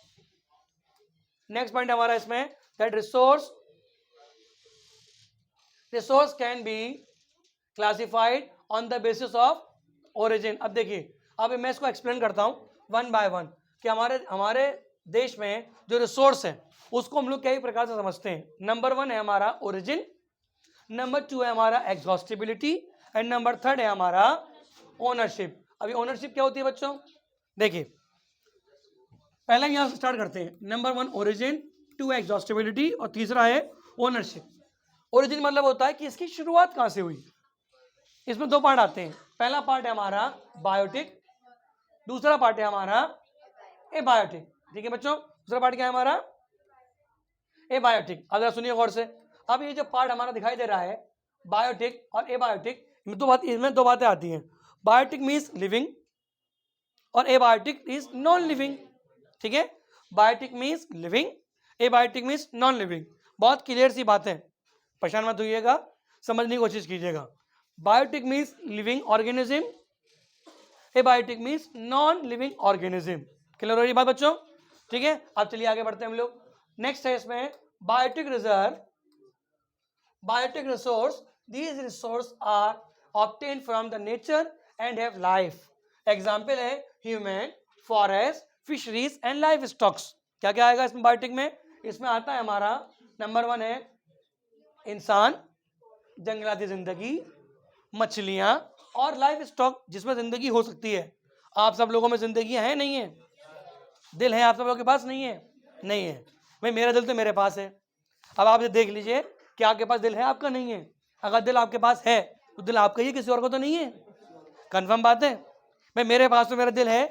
[SPEAKER 1] नेक्स्ट पॉइंट हमारा इसमें that resource can be classified on the basis of origin. अब देखिए, अब मैं इसको एक्सप्लेन करता हूं वन बाय वन कि हमारे देश में जो रिसोर्स है उसको हम लोग कई प्रकार से समझते हैं। नंबर 1 है हमारा ओरिजिन, नंबर 2 है हमारा एग्जॉस्टिबिलिटी, एंड नंबर 3 है हमारा ओनरशिप। अभी ओनरशिप क्या होती है बच्चों? देखिए पहले यहाँ से स्टार्ट करते हैं। नंबर 1 ओरिजिन, 2 एग्जॉस्टिबिलिटी और तीसरा है ओनरशिप। ओरिजिन मतलब होता है कि इसकी शुरुआत कहाँ से हुई। इसमें 2 पार्ट आते हैं। पहला पार्ट है हमारा बायोटिक, दूसरा पार्ट है हमारा एबायोटिक। ठीक है बच्चों, दूसरा पार्ट क्या है हमारा एबायोटिक। अब जरा सुनिए गौर से। अब ये जो पार्ट हमारा दिखाई दे रहा है बायोटिक और एबायोटिक, इसमें 2 बातें आती हैं। बायोटिक मीन्स लिविंग और एबायोटिक इज नॉन लिविंग। ठीक है, biotic means living, abiotic means non living. बहुत क्लियर सी बात है, परेशान मत होइएगा, समझने की कोशिश कीजिएगा। Biotic means living organism, abiotic means non living organism. Clear हो रही बात बच्चों? ठीक है, अब चलिए आगे बढ़ते हैं हम लोग। नेक्स्ट है इसमें biotic reserve, biotic resource. These resource are obtain from the nature and have life. Example है human, forest, fisheries and life stocks. क्या क्या आएगा इसमें बायोटिक में? इसमें आता है हमारा नंबर 1 है इंसान, जंगलाती जिंदगी, मछलियां और लाइफ स्टॉक जिसमें जिंदगी हो सकती है। आप सब लोगों में जिंदगी है नहीं है? दिल है आप सब लोगों के पास? नहीं है? नहीं है भाई, मेरा दिल तो मेरे पास है। अब आप ये देख लीजिए कि आपके पास दिल है, आपका नहीं है। अगर दिल आपके पास है तो दिल आपका ही, किसी और को तो नहीं है। कंफर्म बात है भाई, मेरे पास तो मेरा दिल है,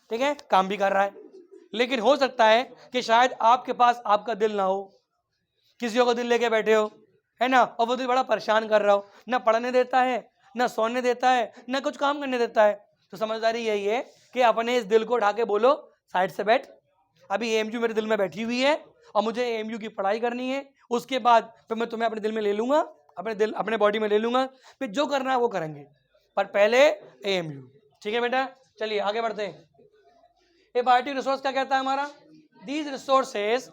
[SPEAKER 1] ठीक है, काम भी कर रहा है। लेकिन हो सकता है कि शायद आपके पास आपका दिल ना हो, किसी को दिल लेके बैठे हो, है ना, और वो दिल बड़ा परेशान कर रहा हो, ना पढ़ने देता है, ना सोने देता है, ना कुछ काम करने देता है। तो समझदारी यही है कि अपने इस दिल को उठा के बोलो साइड से बैठ, अभी एएमयू मेरे दिल में बैठी हुई है और मुझे एएमयू की पढ़ाई करनी है। उसके बाद फिर मैं तुम्हें अपने दिल में ले लूंगा, अपने बॉडी में ले लूंगा, फिर जो करना है वो करेंगे, पर पहले एएमयू। ठीक है बेटा, चलिए आगे बढ़ते हैं। ये बायोटिक रिसोर्स क्या कहता है हमारा? These resources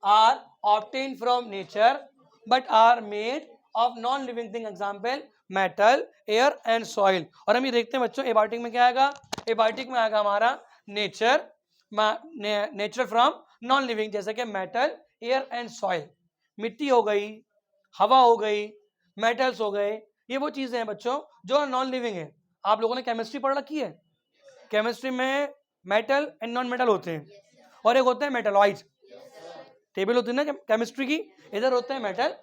[SPEAKER 1] are obtain from nature but are made of non living thing. Example metal, air and soil. और हम ये देखते हैं बच्चों एबायोटिक में क्या आएगा? एबायोटिक में आएगा हमारा nature, nature from non living, जैसे कि मेटल, एयर एंड सॉइल। मिट्टी हो गई, हवा हो गई, मेटल्स हो गए, ये वो चीजें हैं बच्चों जो नॉन लिविंग है। आप लोगों ने केमिस्ट्री पढ़ रखी है? केमिस्ट्री में मेटल एंड नॉन मेटल होते हैं, और एक होते हैं मेटलॉइड। टेबल होती है ना केमिस्ट्री की, इधर होते हैं मेटल,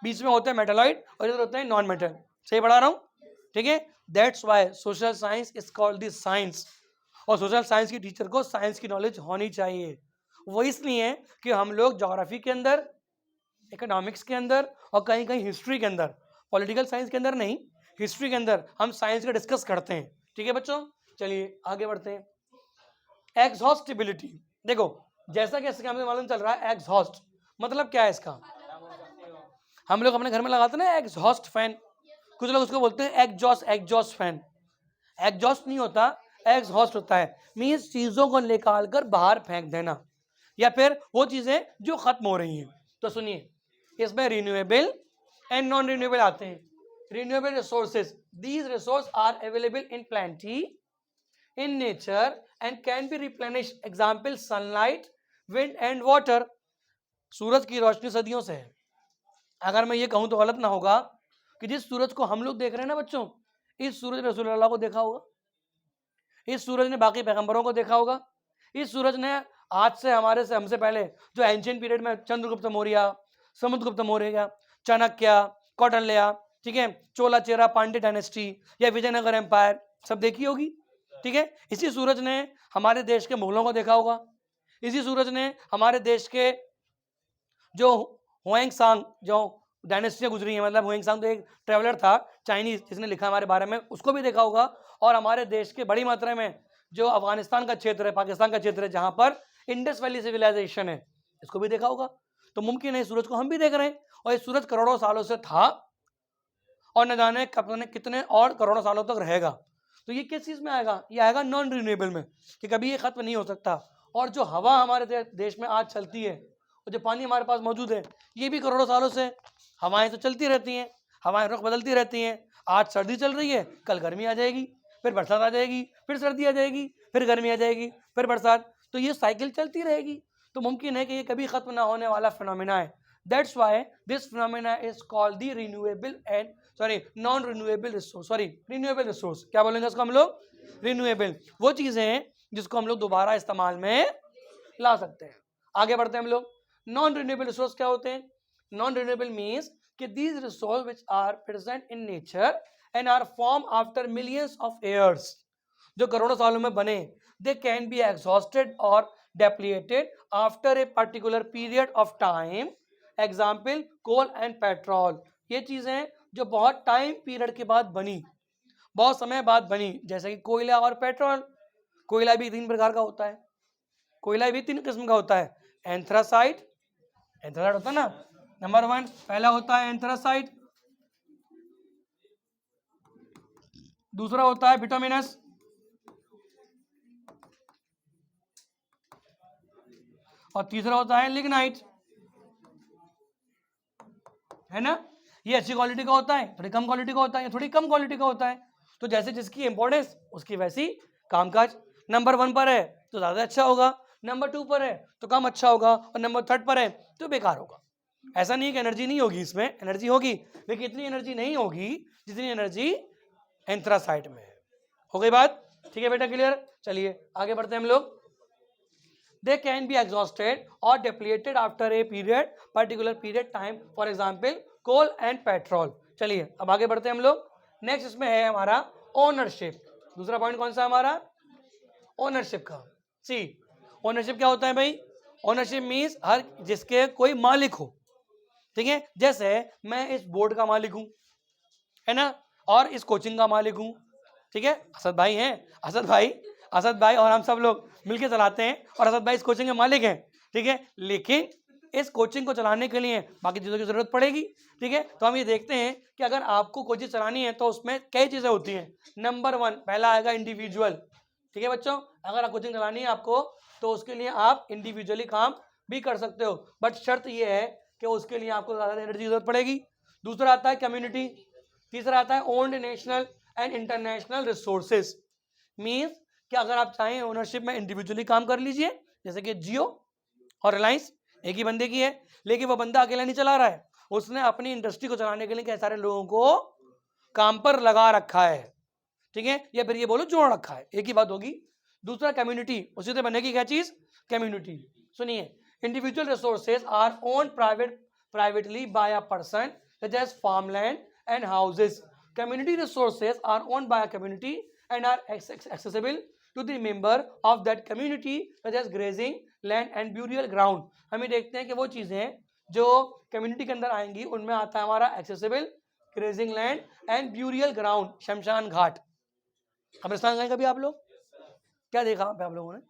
[SPEAKER 1] बीच में होते हैं मेटलॉइड, और इधर होते हैं नॉन मेटल। सही पढ़ा रहा हूँ? ठीक है, that's why social science is called the science. और सोशल साइंस की टीचर को साइंस की नॉलेज होनी चाहिए। वो इसलिए कि हम लोग ज्योग्राफी के अंदर, इकोनॉमिक्स के अंदर और कहीं कहीं हिस्ट्री के अंदर, पॉलिटिकल साइंस के अंदर नहीं, हिस्ट्री के अंदर हम साइंस का डिस्कस करते हैं। ठीक है बच्चों, चलिए आगे बढ़ते हैं। एग्जॉस्टिबिलिटी, देखो जैसा कि इसका हमें मालूम चल रहा है एग्जॉस्ट मतलब क्या है इसका? हम लोग अपने घर में लगाते हैं ना एग्जॉस्ट फैन, कुछ लोग उसको बोलते हैं एग्जॉस्ट फैन। एग्जॉस्ट नहीं होता, एग्जॉस्ट होता है। मीन्स चीजों को निकाल कर बाहर फेंक देना, या फिर वो चीजें जो खत्म हो रही हैं। तो सुनिए, इसमें रिन्यूएबल एंड नॉन रिन्यूएबल आते हैं। Renewable resources, these resource are available in plenty in nature and can be replenished. Example sunlight, wind and water. सूरज की रोशनी सदियों से है। अगर मैं ये कहूं तो गलत ना होगा कि जिस सूरज को हम लोग देख रहे हैं ना बच्चों, इस सूरज ने रसूल अल्लाह को देखा होगा, इस सूरज ने बाकी पैगंबरों को देखा होगा, इस सूरज ने आज से हमसे पहले जो एंशियंट पीरियड में चंद्रगुप्त मौर्य, समुद्रगुप्त मौर्य, चाणक्य, कौटिल्य, ठीक है, चोला चेरा पांड्य डायनेस्टी या विजयनगर एम्पायर सब देखी होगी। ठीक है, इसी सूरज ने हमारे देश के मुगलों को देखा होगा, इसी सूरज ने हमारे देश के जो हुएंगसांग जो डायनेस्टियाँ गुजरी हैं, मतलब हुएंगसांग तो एक ट्रेवलर था चाइनीज जिसने लिखा हमारे बारे में, उसको भी देखा होगा। और हमारे देश के बड़ी मात्रा में जो अफगानिस्तान का क्षेत्र है, पाकिस्तान का क्षेत्र है, जहाँ पर इंडस वैली सिविलाइजेशन है, इसको भी देखा होगा। तो मुमकिन है सूरज को हम भी देख रहे हैं, और ये सूरज करोड़ों सालों से था और न जाने कितने और करोड़ों सालों तक रहेगा। तो ये किस चीज़ में आएगा? ये आएगा नॉन रिन्यूएबल में, कि कभी ये खत्म नहीं हो सकता। और जो हवा हमारे देश में आज चलती है और जो पानी हमारे पास मौजूद है, ये भी करोड़ों सालों से हवाएं तो चलती रहती हैं, हवाएं रुख बदलती रहती हैं। आज सर्दी चल रही है, कल गर्मी आ जाएगी, फिर बरसात आ जाएगी, फिर सर्दी आ जाएगी, फिर गर्मी आ जाएगी, फिर बरसात। तो ये साइकिल चलती रहेगी। तो मुमकिन है कि ये कभी खत्म ना होने वाला फिनोमिना है। That's why this phenomena is called the renewable and non renewable resource. Renewable resource क्या बोलेंगे इसको हम लोग? रिन्यूएबल। वो चीजें हैं जिसको हम लोग दोबारा इस्तेमाल में ला सकते हैं। आगे बढ़ते हैं हम लोग। नॉन रिन्यूएबल रिसोर्स क्या होते हैं? नॉन रिन्यूएबल मीन्स कि these resource which are present in nature and are form after millions of years, जो करोड़ों सालों में बने, दे कैन बी एग्जॉस्टेड और depleted after a particular period of time. Example coal and petrol, ये चीजें जो बहुत टाइम पीरियड के बाद बनी, बहुत समय बाद बनी, जैसे कि कोयला और पेट्रोल। कोयला भी 3 प्रकार का होता है, कोयला भी 3 किस्म का होता है। एंथ्रासाइट, एंथ्रासाइट होता है ना, नंबर 1 पहला होता है एंथ्रासाइट, दूसरा होता है बिटुमिनस, और तीसरा होता है लिग्नाइट, है ना। ये अच्छी क्वालिटी का होता है, थोड़ी कम क्वालिटी का होता है, थोड़ी कम क्वालिटी का होता है। तो जैसे जिसकी इंपॉर्टेंस उसकी वैसी कामकाज। नंबर 1 पर है तो ज्यादा अच्छा होगा, नंबर 2 पर है तो कम अच्छा होगा, और नंबर 3 पर है तो बेकार होगा। ऐसा नहीं कि एनर्जी नहीं होगी, इसमें एनर्जी होगी, लेकिन इतनी एनर्जी नहीं होगी जितनी एनर्जी एंथ्रासाइट में है। हो गई बात? ठीक है बेटा, क्लियर। चलिए आगे बढ़ते हैं हम लोग। They can be exhausted or depleted after a period, particular period time, for example coal and petrol। चलिए अब आगे बढ़ते हैं हम लोग। नेक्स्ट इसमें है हमारा ओनरशिप। दूसरा पॉइंट कौन सा हमारा? ओनरशिप का। सी, ओनरशिप क्या होता है भाई? ओनरशिप मीन्स हर जिसके कोई मालिक हो, ठीक है। जैसे मैं इस बोर्ड का मालिक हूं, है ना, और इस कोचिंग का मालिक हूं, ठीक है। असद भाई हैं, असद भाई और हम सब लोग मिलके चलाते हैं, और असद भाई इस कोचिंग के मालिक हैं, ठीक है। लेकिन इस कोचिंग को चलाने के लिए बाकी चीज़ों की जरूरत पड़ेगी, ठीक है। तो हम ये देखते हैं कि अगर आपको कोई चीज़ चलानी है तो उसमें कई चीज़ें होती हैं। नंबर 1 पहला आएगा इंडिविजुअल, ठीक है बच्चों। अगर आप कोचिंग चलानी है आपको तो उसके लिए आप इंडिविजुअली काम भी कर सकते हो, बट शर्त ये है कि उसके लिए आपको ज़्यादा एनर्जी की जरूरत पड़ेगी। दूसरा आता है कम्युनिटी, तीसरा आता है owned national and international resources. Means कि अगर आप चाहें ओनरशिप में इंडिविजुअली काम कर लीजिए, जैसे कि जियो और रिलायंस एक ही बंदे की है, लेकिन वो बंदा अकेला नहीं चला रहा है, उसने अपनी इंडस्ट्री को चलाने के लिए कई सारे लोगों को काम पर लगा रखा है, ठीक है, या फिर ये बोलो जोड़ रखा है, एक ही बात होगी। दूसरा कम्युनिटी, उसी से बनेगी क्या चीज? कम्युनिटी। सुनिए, individual resources are owned privately by a person such as farmland and houses. Community resources are owned by a community and are accessible to the member of that community such as grazing land and burial ground. हमें देखते हैं कि वो चीजें जो कम्युनिटी के अंदर आएंगी उनमें आता है हमारा accessible, grazing land and burial ground, शमशान घाट। कब्रिस्तान गए कभी आप लोग? क्या देखा वहाँ पे आप लोगों ने?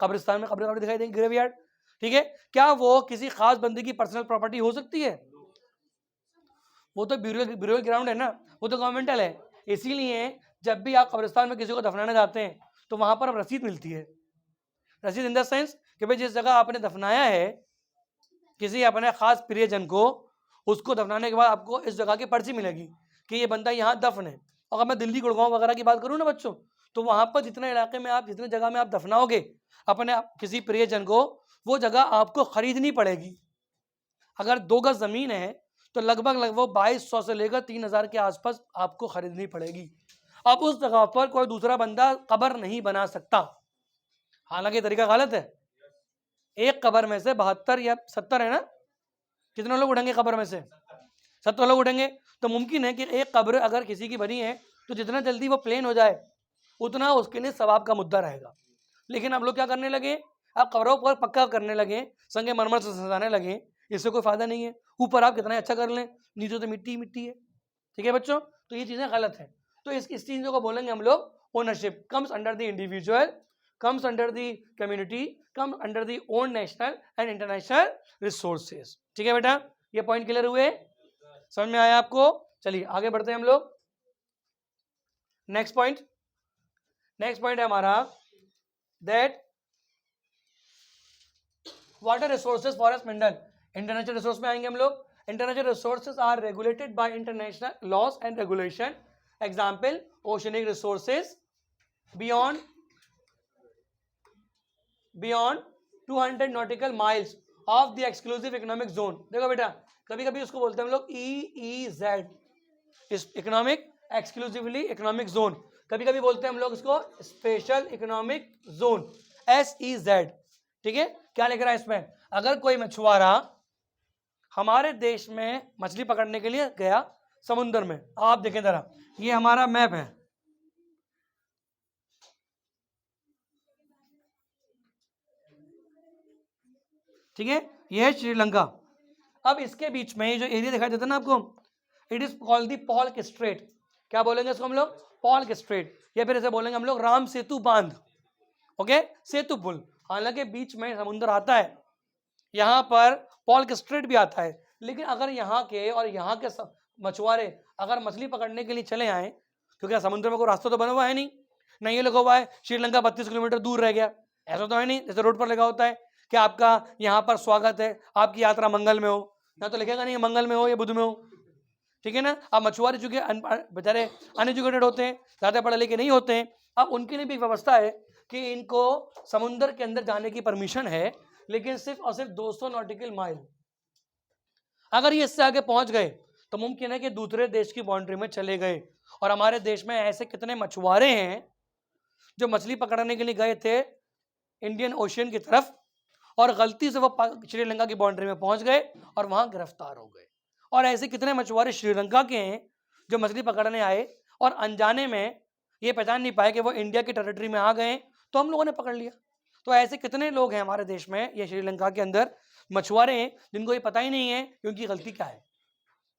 [SPEAKER 1] कब्रिस्तान में कब्र दिखाई देंगे, ग्रेवयार्ड, ठीक है। क्या वो किसी खास बंदे की पर्सनल प्रॉपर्टी हो सकती है? वो तो ब्यूरियल ग्राउंड है ना, वो तो गवर्नमेंटल है। इसीलिए जब भी आप कब्रिस्तान में किसी को दफनाने जाते हैं तो वहां पर रसीद मिलती है। रसीद इन द सेंस कि भाई जिस जगह आपने दफनाया है किसी अपने खास प्रियजन को, उसको दफनाने के बाद आपको इस जगह की पर्ची मिलेगी कि ये बंदा यहाँ दफन है। अगर मैं दिल्ली गुड़गांव वगैरह की बात करूँ ना बच्चों, तो वहां पर जितने इलाके में आप, जितने जगह में आप दफनाओगे अपने किसी प्रियजन को, वो जगह आपको खरीदनी पड़ेगी। अगर 2 गज जमीन है तो लगभग 2200 से लेकर 3000 के आसपास आपको खरीदनी पड़ेगी। अब उस जगह पर कोई दूसरा बंदा कब्र नहीं बना सकता, हालांकि तरीका गलत है। एक कब्र में से 72 या 70 है ना, कितने लोग उठेंगे कब्र में से? 70 लोग उठेंगे। तो मुमकिन है कि एक कब्र अगर किसी की बनी है तो जितना जल्दी वो प्लेन हो जाए उतना उसके लिए सवाब का मुद्दा रहेगा। लेकिन अब लोग क्या करने लगे, आप कब्रों पर पक्का करने लगे, संगे मरमर से सजाने लगे, इससे कोई फायदा नहीं है। ऊपर आप कितना अच्छा कर लें, नीचे तो मिट्टी मिट्टी है, ठीक है बच्चों। तो ये चीजें गलत है। तो इस चीजों को बोलेंगे हम लोग ownership comes under the individual, comes under the community, comes under the own national and international resources. ठीक है बेटा, ये पॉइंट क्लियर हुए, समझ में आया आपको? चलिए आगे बढ़ते हैं हम लोग। नेक्स्ट पॉइंट है हमारा that water resources, forest mineral. International resource में आएंगे हम लोग। International resources are regulated by international laws and regulation. Example oceanic resources beyond 200 nautical miles of the exclusive economic zone. देखो बेटा, कभी कभी उसको बोलते हैं हम लोग EEZ, economic exclusively economic zone, कभी कभी बोलते हैं हम लोग इसको स्पेशल इकोनॉमिक जोन, SEZ। ठीक है, क्या लिख रहा है इसमें, अगर कोई मछुआरा हमारे देश में मछली पकड़ने के लिए गया समुद्र में, आप देखें जरा, ये हमारा मैप है, ठीक है, ये है श्रीलंका। अब इसके बीच में जो एरिया दिखाई देता है ना आपको, it is called the पॉल्क straight. क्या बोलेंगे इसको हम लोग, पॉल्क स्ट्रेट, या फिर ऐसे बोलेंगे हम लोग राम सेतु बांध, ओके, सेतु पुल। हालांकि बीच में समुद्र आता है, यहाँ पर पॉल्क स्ट्रेट भी आता है, लेकिन अगर यहाँ के और यहाँ के मछुआरे अगर मछली पकड़ने के लिए चले आए, क्योंकि समुद्र में कोई रास्ता तो बना हुआ है नहीं ये लिखा हुआ है श्रीलंका 32 किलोमीटर दूर रह गया, ऐसा तो है नहीं, जैसे रोड पर लिखा होता है कि आपका यहाँ पर स्वागत है, आपकी यात्रा मंगल में हो, यहाँ तो लिखेगा नहीं मंगल में हो या बुध में हो, ठीक है ना। अब मछुआरे चूंकि बेचारे अनएजुकेटेड होते हैं, ज़्यादा पढ़े लिखे नहीं होते हैं, अब उनके लिए भी व्यवस्था है कि इनको समुद्र के अंदर जाने की परमिशन है, लेकिन सिर्फ और सिर्फ 200 नॉटिकल माइल। अगर ये इससे आगे पहुंच गए तो मुमकिन है कि दूसरे देश की बाउंड्री में चले गए। और हमारे देश में ऐसे कितने मछुआरे हैं जो मछली पकड़ने के लिए गए थे इंडियन ओशियन की तरफ, और गलती से वो श्रीलंका की बाउंड्री में पहुंच गए और वहां गिरफ्तार हो गए। और ऐसे कितने मछुआरे श्रीलंका के हैं जो मछली पकड़ने आए और अनजाने में ये पहचान नहीं पाए कि वो इंडिया की टेरिटरी में आ गए, तो हम लोगों ने पकड़ लिया। तो ऐसे कितने लोग हैं हमारे देश में, ये श्रीलंका के अंदर मछुआरे हैं जिनको ये पता ही नहीं है कि उनकी गलती क्या है।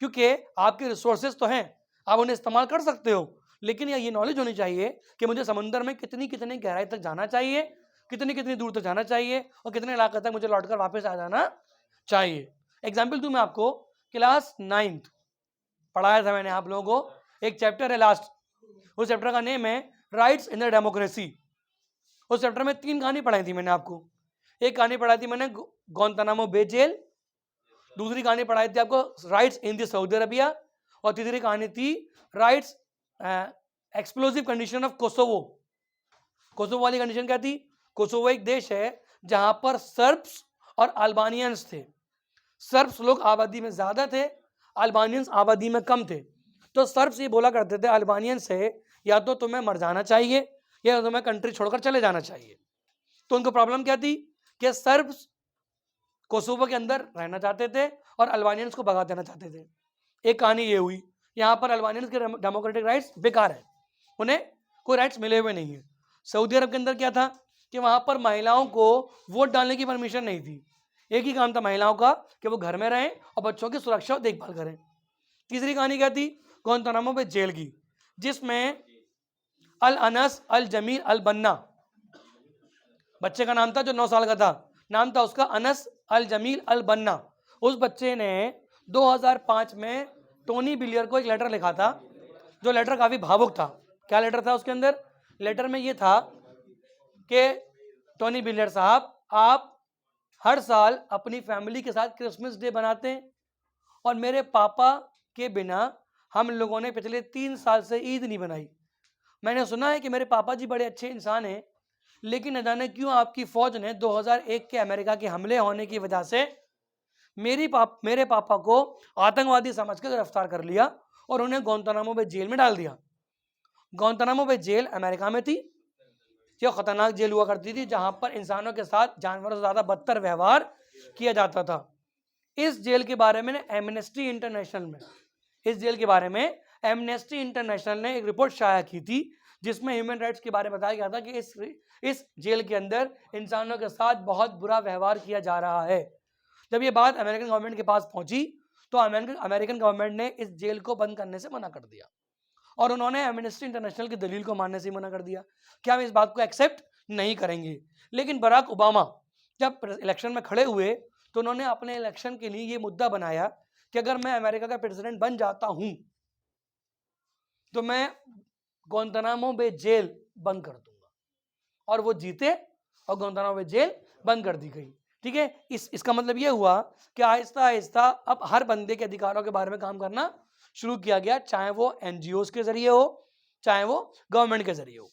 [SPEAKER 1] क्योंकि आपके रिसोर्सेज तो हैं, आप उन्हें इस्तेमाल कर सकते हो, लेकिन ये नॉलेज होनी चाहिए कि मुझे समुद्र में कितनी कितनी गहराई तक जाना चाहिए, कितनी कितनी दूर तक जाना चाहिए, और कितने इलाके तक मुझे लौटकर वापस आ जाना चाहिए। एग्जाम्पल दूं मैं आपको, क्लास 9th पढ़ाया था मैंने आप लोगों को, एक चैप्टर है लास्ट, उस चैप्टर का नेम है राइट्स इन द डेमोक्रेसी। उस चैप्टर में 3 कहानी पढ़ाई थी मैंने आपको। एक कहानी पढ़ाई थी मैंने गुआंतानामो बे जेल, दूसरी कहानी पढ़ाई थी आपको rights in the Saudi Arabia, और तीसरी कहानी थी rights explosive condition of Kosovo. Kosovo वाली कंडीशन क्या थी, कोसोवो एक देश है जहां पर सर्ब्स और अल्बानियंस थे। सर्ब्स लोग आबादी में ज्यादा थे, अल्बानियंस आबादी में कम थे। तो सर्ब्स ये बोला करते थे अल्बानियंस से, या तो तुम्हें मर जाना चाहिए या तुम्हें कंट्री छोड़कर चले जाना चाहिए। तो उनको प्रॉब्लम क्या थी कि सर्ब्स कोसोवो के अंदर रहना चाहते थे और अल्बानियंस को भगा देना चाहते थे। एक कहानी ये हुई, यहाँ पर अल्बानियंस के डेमोक्रेटिक राइट्स बेकार है, उन्हें कोई राइट्स मिले हुए नहीं है। सऊदी अरब के अंदर क्या था कि वहाँ पर महिलाओं को वोट डालने की परमिशन नहीं थी। एक ही काम था महिलाओं का कि वो घर में रहें और बच्चों की सुरक्षा और देखभाल करें। तीसरी कहानी क्या थी, गुआंतानामो बे जेल की, जिसमें अल अनस अल जमील अल बन्ना बच्चे का नाम था, जो 9 साल का था, नाम था उसका अनस अल जमील अल बन्ना। उस बच्चे ने 2005 में टोनी बिलियर को एक लेटर लिखा था, जो लेटर काफ़ी भावुक था। क्या लेटर था उसके अंदर, लेटर में ये था कि टोनी बिलियर साहब, आप हर साल अपनी फैमिली के साथ क्रिसमस डे बनाते हैं, और मेरे पापा के बिना हम लोगों ने पिछले 3 साल से ईद नहीं बनाई। मैंने सुना है कि मेरे पापा जी बड़े अच्छे इंसान हैं, लेकिन न जाने क्यों आपकी फौज ने 2001 के अमेरिका के हमले होने की वजह से मेरे पापा को आतंकवादी समझकर गिरफ्तार कर लिया और उन्हें गुआंतानामो बे जेल में डाल दिया। गुआंतानामो बे जेल अमेरिका में थी, यह खतरनाक जेल हुआ करती थी जहां पर इंसानों के साथ जानवरों से ज्यादा बदतर व्यवहार किया जाता था। इस जेल के बारे में एमनेस्टी इंटरनेशनल में इस जेल के बारे में एमनेस्टी इंटरनेशनल ने एक रिपोर्ट शाया की थी, जिसमें ह्यूमन राइट्स के बारे में बताया गया था कि इस जेल के अंदर इंसानों के साथ बहुत बुरा व्यवहार किया जा रहा है। जब ये बात अमेरिकन गवर्नमेंट के पास पहुंची तो अमेरिकन गवर्नमेंट ने इस जेल को बंद करने से मना कर दिया, और उन्होंने एमनेस्टी इंटरनेशनल की दलील को मानने से मना कर दिया कि हम इस बात को एक्सेप्ट नहीं करेंगे। लेकिन बराक ओबामा जब इलेक्शन में खड़े हुए तो उन्होंने अपने इलेक्शन के लिए ये मुद्दा बनाया कि अगर मैं अमेरिका का प्रेसिडेंट बन जाता हूं तो मैं गुआंतानामो बे जेल बंद कर दूंगा, और वो जीते और गुआंतानामो बे जेल बंद कर दी गई। ठीक है, इसका मतलब ये हुआ कि आहिस्ता आहिस्ता अब हर बंदे के अधिकारों के बारे में काम करना शुरू किया गया, चाहे वो एनजीओज के जरिए हो, चाहे वो गवर्नमेंट के जरिए हो।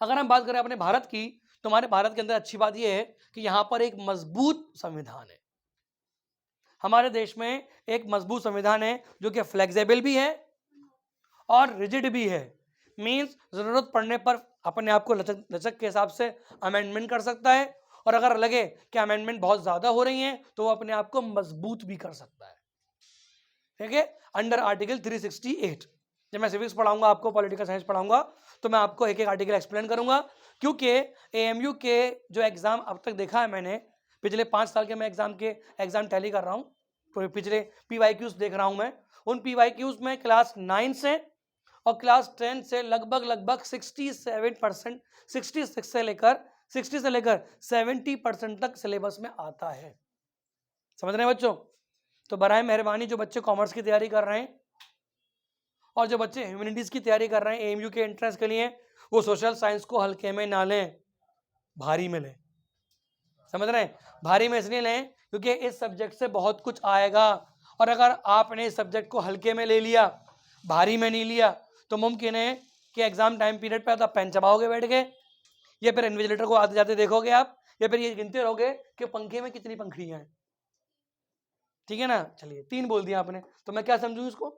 [SPEAKER 1] अगर हम बात करें अपने भारत की, तो हमारे भारत के अंदर अच्छी बात यह है कि यहाँ पर एक मजबूत संविधान है। हमारे देश में एक मजबूत संविधान है जो कि फ्लेक्सिबल भी है और रिजिड भी है, मीन्स ज़रूरत पड़ने पर अपने आप को लचक के हिसाब से अमेंडमेंट कर सकता है, और अगर लगे कि अमेंडमेंट बहुत ज़्यादा हो रही हैं तो वो अपने आप को मजबूत भी कर सकता है, ठीक है, अंडर आर्टिकल 368। जब मैं सिविक्स पढ़ाऊंगा आपको, पॉलिटिकल साइंस पढ़ाऊंगा, तो मैं आपको एक एक आर्टिकल एक्सप्लेन करूंगा, क्योंकि एएमयू के जो एग्ज़ाम अब तक देखा है मैंने, पिछले 5 साल के मैं एग्ज़ाम टैली कर रहा हूँ, तो पिछले PYQs देख रहा हूँ मैं, उन PYQs में क्लास 9 से और क्लास 10 से लगभग 67%, 66 से लेकर 60 से लेकर 70% तक सिलेबस में आता है। समझ रहे हैं बच्चों? तो बराए मेहरबानी जो बच्चे कॉमर्स की तैयारी कर रहे हैं और जो बच्चे ह्यूमैनिटीज़ की तैयारी कर रहे हैं एएमयू के एंट्रेंस के लिए, वो सोशल साइंस को हल्के में ना लें, भारी में लें। समझ रहे हैं? भारी में इसलिए लें क्योंकि इस सब्जेक्ट से बहुत कुछ आएगा, और अगर आपने इस सब्जेक्ट को हल्के में ले लिया, भारी में नहीं लिया, तो मुमकिन है कि एग्जाम टाइम पीरियड पे आप पेन चबाओगे बैठ के, या फिर इन्विजिलेटर को आते जाते देखोगे आप, या फिर ये गिनते रहोगे कि पंखे में कितनी पंखड़ियां हैं। ठीक है ना? चलिए 3 बोल दिया आपने, तो मैं क्या समझूं इसको?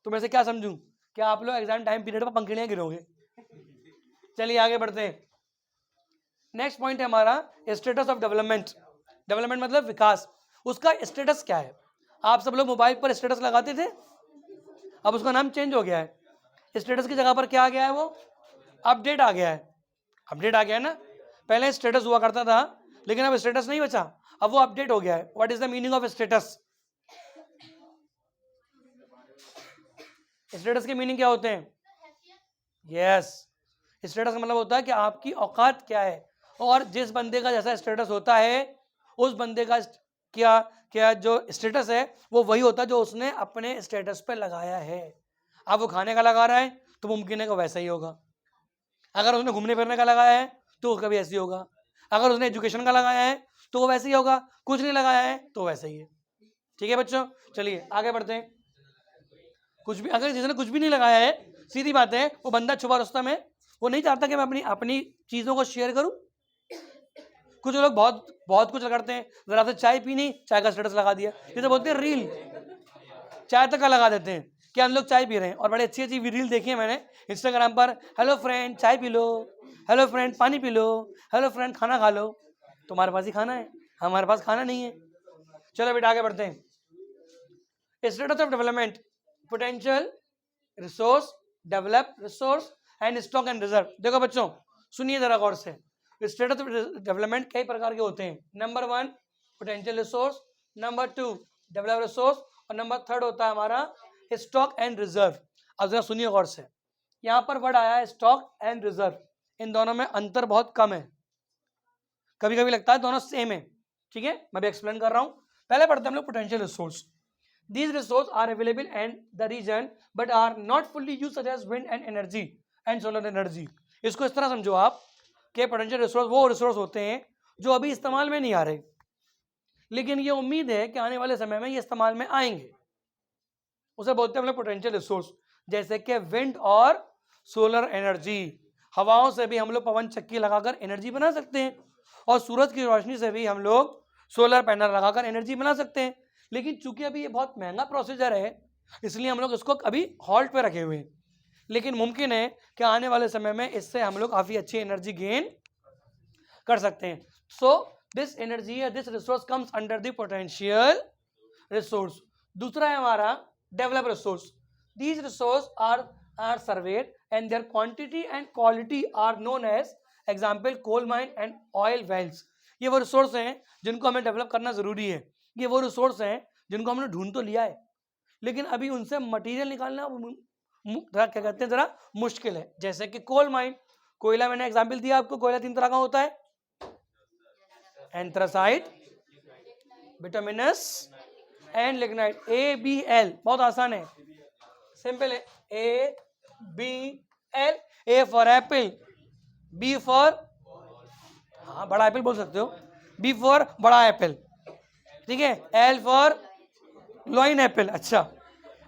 [SPEAKER 1] तो मैं से क्या समझूं? क्या आप लोग एग्जाम टाइम पीरियड पर पंखड़ियां गिरोगे? चलिए आगे बढ़ते हैं। नेक्स्ट पॉइंट है हमारा स्टेटस ऑफ डेवलपमेंट। डेवलपमेंट मतलब विकास, उसका स्टेटस क्या है? आप सब लोग मोबाइल पर स्टेटस लगाते थे, अब उसका नाम चेंज हो गया है। स्टेटस की जगह पर क्या आ गया है? वो अपडेट आ गया है। अपडेट आ गया है ना? पहले स्टेटस हुआ करता था, लेकिन अब स्टेटस नहीं बचा, अब वो अपडेट हो गया है। What is the meaning of status? Status के मीनिंग क्या होते हैं? यस, स्टेटस का मतलब होता है कि आपकी औकात क्या है, और जिस बंदे का जैसा स्टेटस होता है उस बंदे का क्या क्या जो स्टेटस है वो वही होता है जो उसने अपने स्टेटस पे लगाया है। अब वो खाने का लगा रहा है तो मुमकिन है कि वैसा ही होगा, अगर उसने घूमने फिरने का लगाया है तो कभी ऐसे ही होगा, अगर उसने एजुकेशन का लगाया है तो वो वैसे ही होगा, कुछ नहीं लगाया है तो वैसे ही है। ठीक है बच्चों, चलिए आगे बढ़ते हैं। कुछ भी, अगर जिसने कुछ भी नहीं लगाया है, सीधी बात है वो बंदा छुपा रुस्तम है, वो नहीं चाहता कि मैं अपनी अपनी चीज़ों को शेयर करूं। कुछ लोग बहुत बहुत कुछ करते हैं, जरा से चाय पीनी, चाय का स्टेटस लगा दिया, जैसे बोलते हैं रील, चाय तक का लगा देते हैं कि हम लोग चाय पी रहे हैं, और बड़े अच्छी अच्छी रील देखी है मैंने इंस्टाग्राम पर, हेलो फ्रेंड चाय पी लो, हेलो फ्रेंड पानी पी लो, हेलो फ्रेंड खाना खा लो। तुम्हारे पास ही खाना है, हमारे पास खाना नहीं है। चलो बेटा आगे बढ़ते हैं। Status of development, potential, resource, develop resource and stock and reserve. देखो बच्चों सुनिए जरा गौर से, स्टेटस ऑफ डेवलपमेंट कई प्रकार के होते हैं। Number 1 potential resource, number 2 develop resource, और नंबर 3 होता है हमारा स्टॉक एंड रिजर्व। अब जरा सुनिए गौर से, यहाँ पर वर्ड आया है स्टॉक एंड रिजर्व, इन दोनों में अंतर बहुत कम है, कभी कभी लगता है दोनों सेम है। ठीक है, मैं भी एक्सप्लेन कर रहा हूँ। पहले पढ़ते हैं हम लोग potential resource. These resources are available in the region but are not fully used, such as wind and energy and solar energy. इसको इस तरह समझो आप कि पोटेंशियल रिसोर्स वो रिसोर्स होते हैं जो अभी इस्तेमाल में नहीं आ रहे, लेकिन ये उम्मीद है कि आने वाले समय में ये इस्तेमाल में आएंगे, उसे बोलते हैं हम लोग पोटेंशियल रिसोर्स। जैसे कि विंड और सोलर एनर्जी, हवाओं से भी हम लोग पवन चक्की लगाकर एनर्जी बना सकते हैं, और सूरज की रोशनी से भी हम लोग सोलर पैनल लगाकर एनर्जी बना सकते हैं। लेकिन चूंकि अभी ये बहुत महंगा प्रोसीजर है, इसलिए हम लोग इसको अभी हॉल्ट पे रखे हुए हैं, लेकिन मुमकिन है कि आने वाले समय में इससे हम लोग काफ़ी अच्छी एनर्जी गेन कर सकते हैं। सो दिस एनर्जी या this resource comes under the potential resource. दूसरा है हमारा develop resource. These resource are surveyed and their quantity and quality are known as, example coal mine and oil wells. ये वो रिसोर्स हैं जिनको हमें डेवलप करना ज़रूरी है। ये वो रिसोर्स हैं जिनको हमने ढूंढ तो लिया है, लेकिन अभी उनसे मटेरियल निकालना क्या कहते हैं जरा मुश्किल है। जैसे कि कोल माइन, कोयला, मैंने एग्जांपल दिया आपको, कोयला 3 तरह का होता है, anthracite, bituminous and lignite. ABL, बहुत आसान है, सिंपल है, ABL। A for Apple, B for, हाँ बड़ा एप्पल बोल सकते हो, B फॉर बड़ा एप्पल, ठीक है, L फॉर लॉइन एप्पल। अच्छा,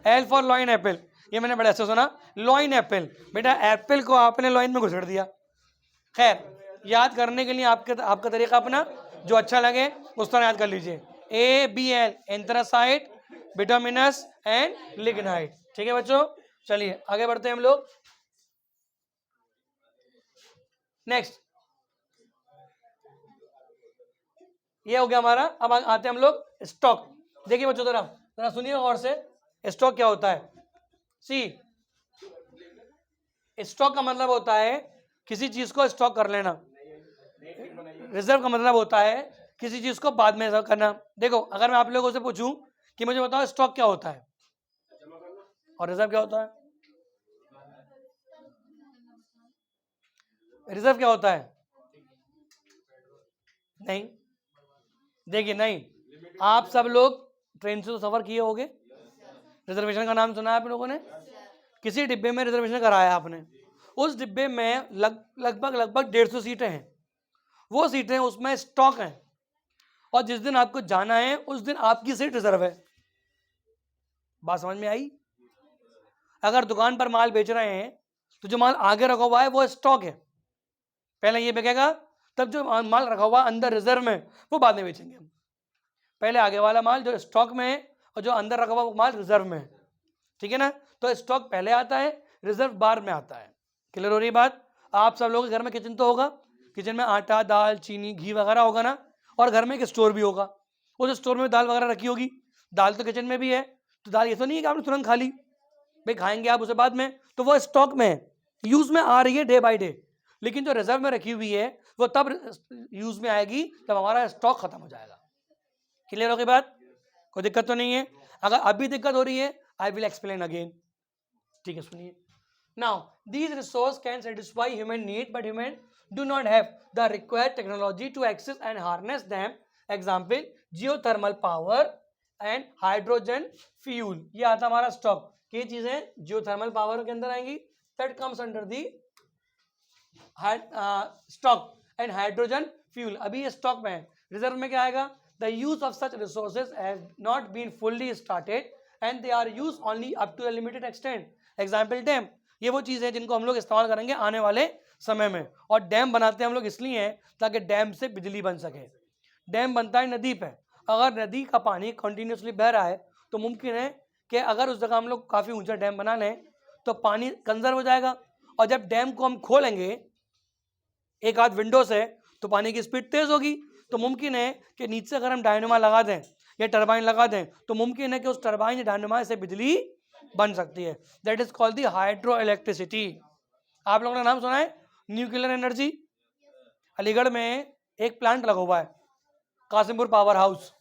[SPEAKER 1] L फॉर लॉइन एप्पल, ये मैंने बड़े अच्छा सुना, लॉइन एप्पल। बेटा एप्पल को आपने लॉइन में घुसेड़ दिया। खैर, याद करने के लिए आपका तरीका अपना जो अच्छा लगे उस तरह याद कर लीजिए। ABL, anthracite, bituminous and lignite. ठीक है बच्चों, चलिए आगे बढ़ते हैं हम लोग। नेक्स्ट ये हो गया हमारा। अब आते हैं हम लोग स्टॉक। देखिए बच्चों जरा जरा सुनिए गौर से, स्टॉक क्या होता है। सी, स्टॉक का मतलब होता है किसी चीज को स्टॉक कर लेना। रिजर्व का मतलब होता है किसी चीज को बाद में रिजर्व करना। देखो अगर मैं आप लोगों से पूछूं कि मुझे बताओ स्टॉक क्या होता है और रिजर्व क्या होता है, रिजर्व क्या होता है? नहीं, देखिए नहीं, आप सब लोग ट्रेन से तो सफर किए होंगे, रिजर्वेशन का नाम सुना है आप लोगों ने, किसी डिब्बे में रिजर्वेशन कराया आपने, उस डिब्बे में लगभग लगभग 150 सीटें हैं, वो सीटें उसमें स्टॉक हैं, और जिस दिन आपको जाना है उस दिन आपकी सीट रिजर्व है। बात समझ में आई? अगर दुकान पर माल बेच रहे हैं तो जो माल आगे रखा हुआ है वो स्टॉक है, पहले ये बिकेगा, तब जो माल रखा हुआ अंदर रिजर्व में वो बाद में बेचेंगे हम। पहले आगे वाला माल जो स्टॉक में है और जो अंदर रखा हुआ वो माल रिजर्व में है, ठीक है ना। तो स्टॉक पहले आता है, रिजर्व बाद में आता है। क्लियर हो रही बात? आप सब लोगों के घर में किचन तो होगा, किचन में आटा दाल चीनी घी वगैरह होगा ना, और घर में एक स्टोर भी होगा, उस स्टोर में दाल वगैरह रखी होगी। दाल तो किचन में भी है, तो दाल ये तो नहीं है कि आपने तुरंत खा ली, भाई खाएंगे आप उसे बाद में, तो वो स्टॉक में है, यूज में आ रही है डे बाय डे। लेकिन जो रिजर्व में रखी हुई है वो तब यूज में आएगी जब हमारा स्टॉक खत्म हो जाएगा। क्लियर हो गई बात? कोई दिक्कत तो नहीं है? अगर अभी दिक्कत हो रही है आई विल एक्सप्लेन अगेन, ठीक है सुनिए। Now these resource can satisfy human need but human do not have the required technology to access and harness them. Example geothermal power and hydrogen fuel, ये आता हमारा स्टॉक। ये चीजें जियोथर्मल पावर के अंदर आएंगी, that comes under the stock and hydrogen fuel, अभी ये स्टॉक में है। रिजर्व में क्या आएगा? The use of such resources have not been fully started and they are use only up to a limited extent. Example dam, ये वो चीज़ है जिनको हम लोग इस्तेमाल करेंगे आने वाले समय में, और डैम बनाते हैं हम लोग इसलिए ताकि डैम से बिजली बन सके। डैम बनता है नदी पे, अगर नदी का पानी कंटिन्यूसली बह रहा है तो मुमकिन है कि अगर उस जगह हम लोग काफ़ी ऊंचा डैम बना लें तो पानी कंजर्व हो जाएगा, और जब डैम को हम खोलेंगे एक आध विंडो से तो पानी की स्पीड तेज होगी, तो मुमकिन है कि नीचे अगर हम डायनेमा लगा दें या टरबाइन लगा दें तो मुमकिन है कि उस टरबाइन या डायनेमा से बिजली बन सकती है। That is called the hydro electricity. आप लोगों ने नाम सुना है न्यूक्लियर एनर्जी? अलीगढ़ में एक प्लांट लगा हुआ है कासिमपुर पावर हाउस,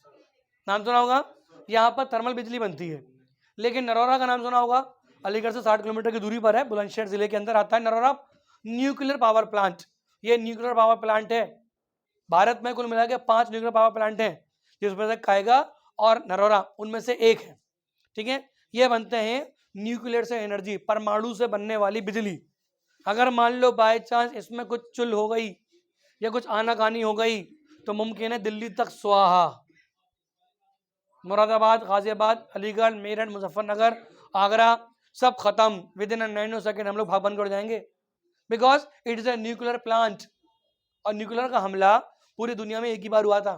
[SPEAKER 1] नाम सुना होगा, यहाँ पर थर्मल बिजली बनती है। लेकिन नरोरा का नाम सुना होगा, अलीगढ़ से 60 किलोमीटर की दूरी पर है, बुलंदशहर जिले के अंदर आता है नरोरा न्यूक्लियर पावर प्लांट। ये न्यूक्लियर पावर प्लांट है, भारत में कुल मिला के 5 न्यूक्लियर पावर प्लांट हैं, जिसमें से कायगा और नरोरा उनमें से एक है, ठीक है। ये बनते हैं न्यूक्लियर से एनर्जी, परमाणु से बनने वाली बिजली। अगर मान लो बाय चांस इसमें कुछ चुल हो गई या कुछ आनाकानी हो गई तो मुमकिन है दिल्ली तक स्वाहा, मुरादाबाद गाजियाबाद अलीगढ़ मेरठ मुजफ्फरनगर आगरा सब खत्म, विद इन 9 सेकेंड हम लोग भाग बंद कर जाएंगे, because it is a nuclear plant. और न्यूक्लियर का हमला पूरी दुनिया में एक ही बार हुआ था,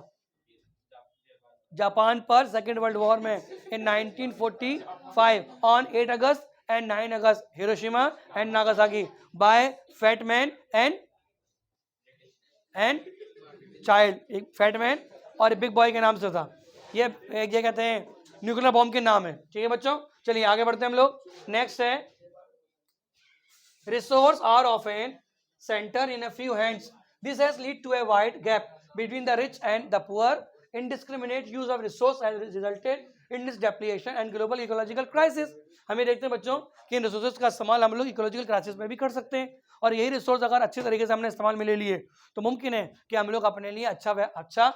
[SPEAKER 1] जापान पर सेकेंड वर्ल्ड वॉर में in 1945 on 8 August and 9 August, Hiroshima and Nagasaki by fat man and child, एक फैटमैन और बिग बॉय के नाम से था। ये कहते हैं न्यूक्लियर बॉम्ब के नाम है, ठीक है बच्चों। चलिए आगे बढ़ते हैं हम लोग। नेक्स्ट है resource are often centre in a few hands, this has lead to a wide gap between the rich and the poor, indiscriminate use of resource has resulted in its depletion and global ecological crisis। हमें देखते हैं बच्चों कि इन रिसोर्सेज का इस्तेमाल हम लोग इकोलॉजिकल क्राइसिस में भी कर सकते हैं, और यही रिसोर्स अगर अच्छे तरीके से हमने इस्तेमाल में ले लिए तो मुमकिन है कि हम लोग अपने लिए अच्छा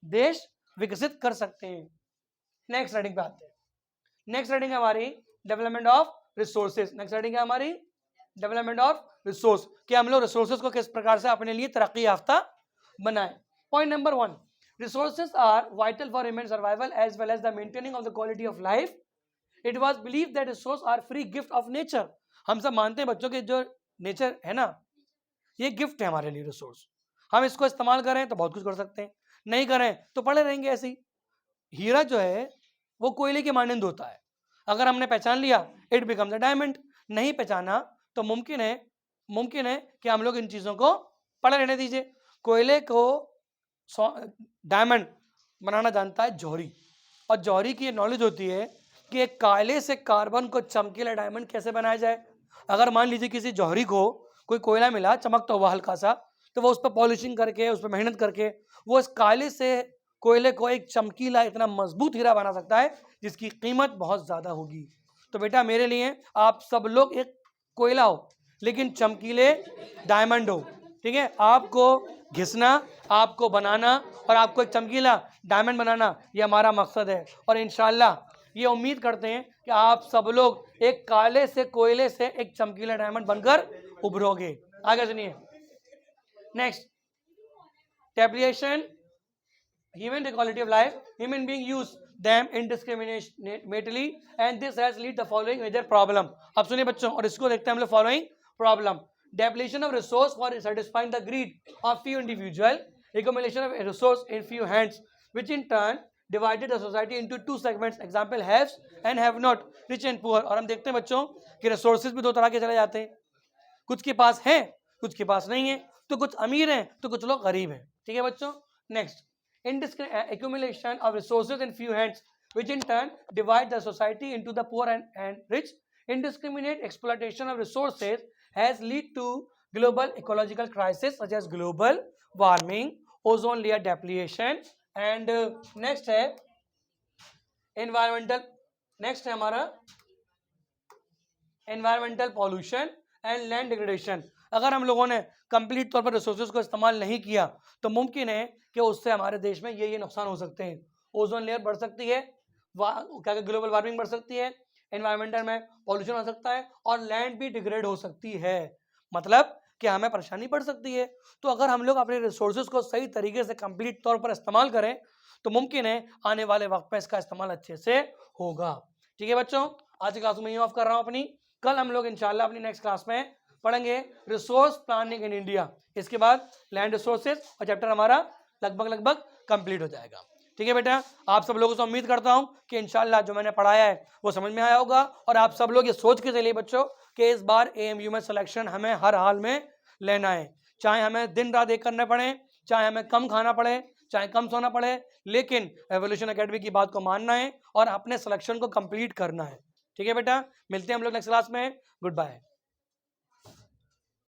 [SPEAKER 1] देश विकसित कर सकते हैं। नेक्स्ट राइडिंग पे आते हैं। नेक्स्ट राइडिंग है हमारी development of resources. Next riding है हमारी डेवलपमेंट ऑफ रिसोर्स, कि हम लोग रिसोर्सेज को किस प्रकार से अपने लिए तरक्की याफ्ता बनाए। Point number 1, resources are vital for human survival as well as the maintaining of the quality of life. It was believed that resources are free gift of nature। हम सब मानते हैं बच्चों के जो नेचर है ना, ये गिफ्ट है हमारे लिए रिसोर्स, हम इसको इस्तेमाल करें तो बहुत कुछ कर सकते हैं, नहीं करें तो पड़े रहेंगे ऐसे ही। हीरा जो है वो कोयले की मानंद होता है, अगर हमने पहचान लिया इट बिकम्स अ डायमंड। नहीं पहचाना तो मुमकिन है कि हम लोग इन चीज़ों को पढ़ लेने दीजिए। कोयले को डायमंड बनाना जानता है जौहरी, और जौहरी की ये नॉलेज होती है कि एक काले से कार्बन को चमकीला डायमंड कैसे बनाया जाए। अगर मान लीजिए किसी जौहरी को कोई कोयला मिला चमकता हुआ हल्का सा, तो वो उस पर पॉलिशिंग करके, उस पर मेहनत करके वो इस काले से कोयले को एक चमकीला इतना मजबूत हीरा बना सकता है जिसकी कीमत बहुत ज़्यादा होगी। तो बेटा मेरे लिए आप सब लोग एक कोयला हो लेकिन चमकीले डायमंड हो, ठीक है। आपको घिसना, आपको बनाना और आपको एक चमकीला डायमंड बनाना, ये हमारा मकसद है। और इंशाल्लाह ये उम्मीद करते हैं कि आप सब लोग एक काले से कोयले से एक चमकीला डायमंड बनकर उभरोगे। आगे सुनिए। Next, depreciation, human equality of life, human being use them indiscriminately and this has lead the following major problem। अब सुनिए बच्चों, और इसको देखते हैं हम लोग following problem। Depletion of resource for satisfying the greed of few individual, accumulation of a resource in few hands, which in turn divided the society into two segments, example haves and have not, rich and poor। और हम देखते हैं बच्चों कि resources भी दो तरह के चले जाते हैं, कुछ के पास है कुछ के पास नहीं है, तो कुछ अमीर हैं तो कुछ लोग गरीब हैं, ठीक है बच्चों। Next, accumulation of resources in few hands, which in turn divide the society into the poor and rich. Indiscriminate exploitation of resources has led to global ecological crisis such as global warming, ozone layer depletion and next है environmental, next है हमारा environmental pollution and land degradation। अगर हम लोगों ने कंप्लीट तौर पर रिसोर्सेज को इस्तेमाल नहीं किया तो मुमकिन है कि उससे हमारे देश में ये नुकसान हो सकते हैं। ओजोन लेयर बढ़ सकती है, क्या ग्लोबल वार्मिंग बढ़ सकती है, एनवायरमेंटल में पॉल्यूशन हो सकता है और लैंड भी डिग्रेड हो सकती है, मतलब कि हमें परेशानी पड़ सकती है। तो अगर हम लोग अपने रिसोर्सेज को सही तरीके से कंप्लीट तौर पर इस्तेमाल करें तो मुमकिन है आने वाले वक्त में इसका इस्तेमाल अच्छे से होगा। ठीक है बच्चों, आज की क्लास में ऑफ कर रहा हूँ अपनी। कल हम लोग इंशाल्लाह अपनी नेक्स्ट क्लास में पढ़ेंगे रिसोर्स प्लानिंग इन इंडिया, इसके बाद लैंड रिसोर्सेज और चैप्टर हमारा लगभग कंप्लीट हो जाएगा। ठीक है बेटा, आप सब लोगों से उम्मीद करता हूं कि इंशाल्लाह जो मैंने पढ़ाया है वो समझ में आया होगा और आप सब लोग ये सोच के चलिए बच्चों कि इस बार AMU में सिलेक्शन हमें हर हाल में लेना है, चाहे हमें दिन रात एक करने पड़े, चाहे हमें कम खाना पड़े, चाहे कम सोना पड़े, लेकिन एवोल्यूशन एकेडमी की बात को मानना है और अपने सिलेक्शन को कंप्लीट करना है। ठीक है बेटा, मिलते हैं हम लोग नेक्स्ट क्लास में। Good bye.